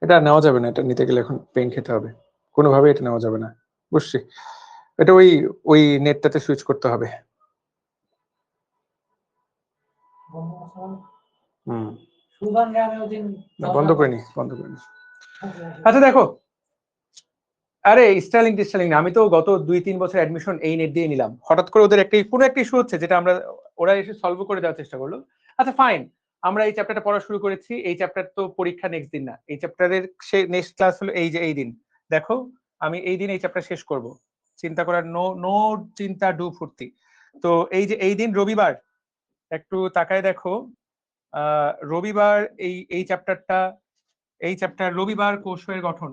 এটা নেওয়া যাবে না, এটা নিতে গেলে এখন পেন খেতে হবে। কোনোভাবে এটা নেওয়া যাবে না। বুঝছি, এটা ওই ওই নেটটাতে সুইচ করতে হবে। বন্ধ করে নি, বন্ধ করে নি। আচ্ছা দেখো, আরে স্টার্লিং না, আমি তো গত 2-3 বছর অ্যাডমিশন এই নেট দিয়ে নিলাম। হঠাৎ করে ওদের কোনো একটা ইস্যু হচ্ছে, যেটা ওরা এসে সলভ করে দেওয়ার চেষ্টা করলো। আচ্ছা ফাইন, আমরা এই চ্যাপ্টারটা পড়া শুরু করেছি। এই চ্যাপ্টার তো পরীক্ষা নেক্সট দিন না, এই চ্যাপ্টারের নেক্সট ক্লাস হলো এই যে এই দিন। দেখো, আমি এই দিন এই চ্যাপ্টার শেষ করব, চিন্তা করার নো চিন্তা, ডু ফুর্তি। তো এই যে এই দিন রবিবার, একটু তাকায় দেখো, রবিবার এই চ্যাপ্টার রবিবার কোষের গঠন।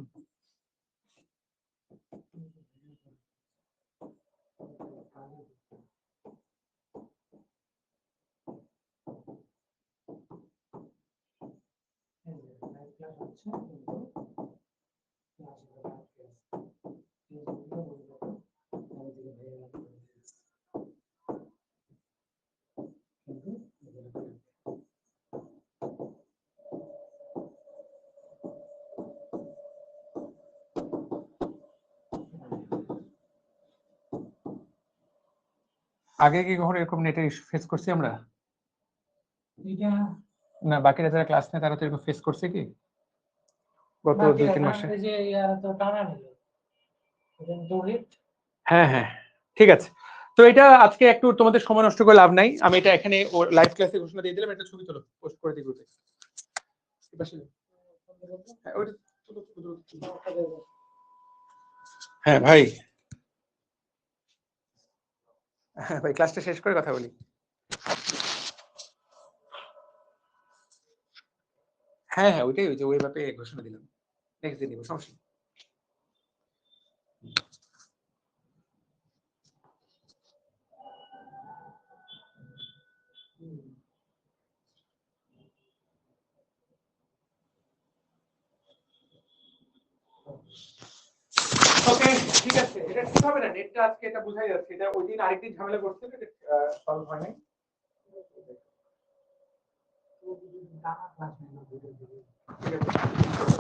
আগে কি কখনো এরকম নেটের ইস্যু ফেস করছি আমরা? না, বাকিরা যারা ক্লাস নেয় তারা তো এরকম ফেস করছে কি গত 2-3 মাসে? হ্যাঁ হ্যাঁ, ঠিক আছে। তো এটা আজকে একটু তোমাদের সময় নষ্ট করে লাভ নাই, আমি এটা এখানে লাইভ ক্লাসে ঘোষণা দিয়ে দিলাম। একটা ছবি তোলো, পোস্ট করে দিই গ্রুপে। হ্যাঁ ভাই, হ্যাঁ ভাই, ক্লাসটা শেষ করে কথা বলি। হ্যাঁ হ্যাঁ, ওইটাই, ওই যে ওইভাবে ঘোষণা দিলাম, নেক্সট দিন দিব, সমস্যা নেই। ওকে ঠিক আছে, এটা ঠিক হবে না, নেটটা আজকে এটা বোঝাই যাচ্ছে। এটা ওই দিন আরেকদিন ঝামেলা করছে, সলভ হয় নাই। ঠিক আছে।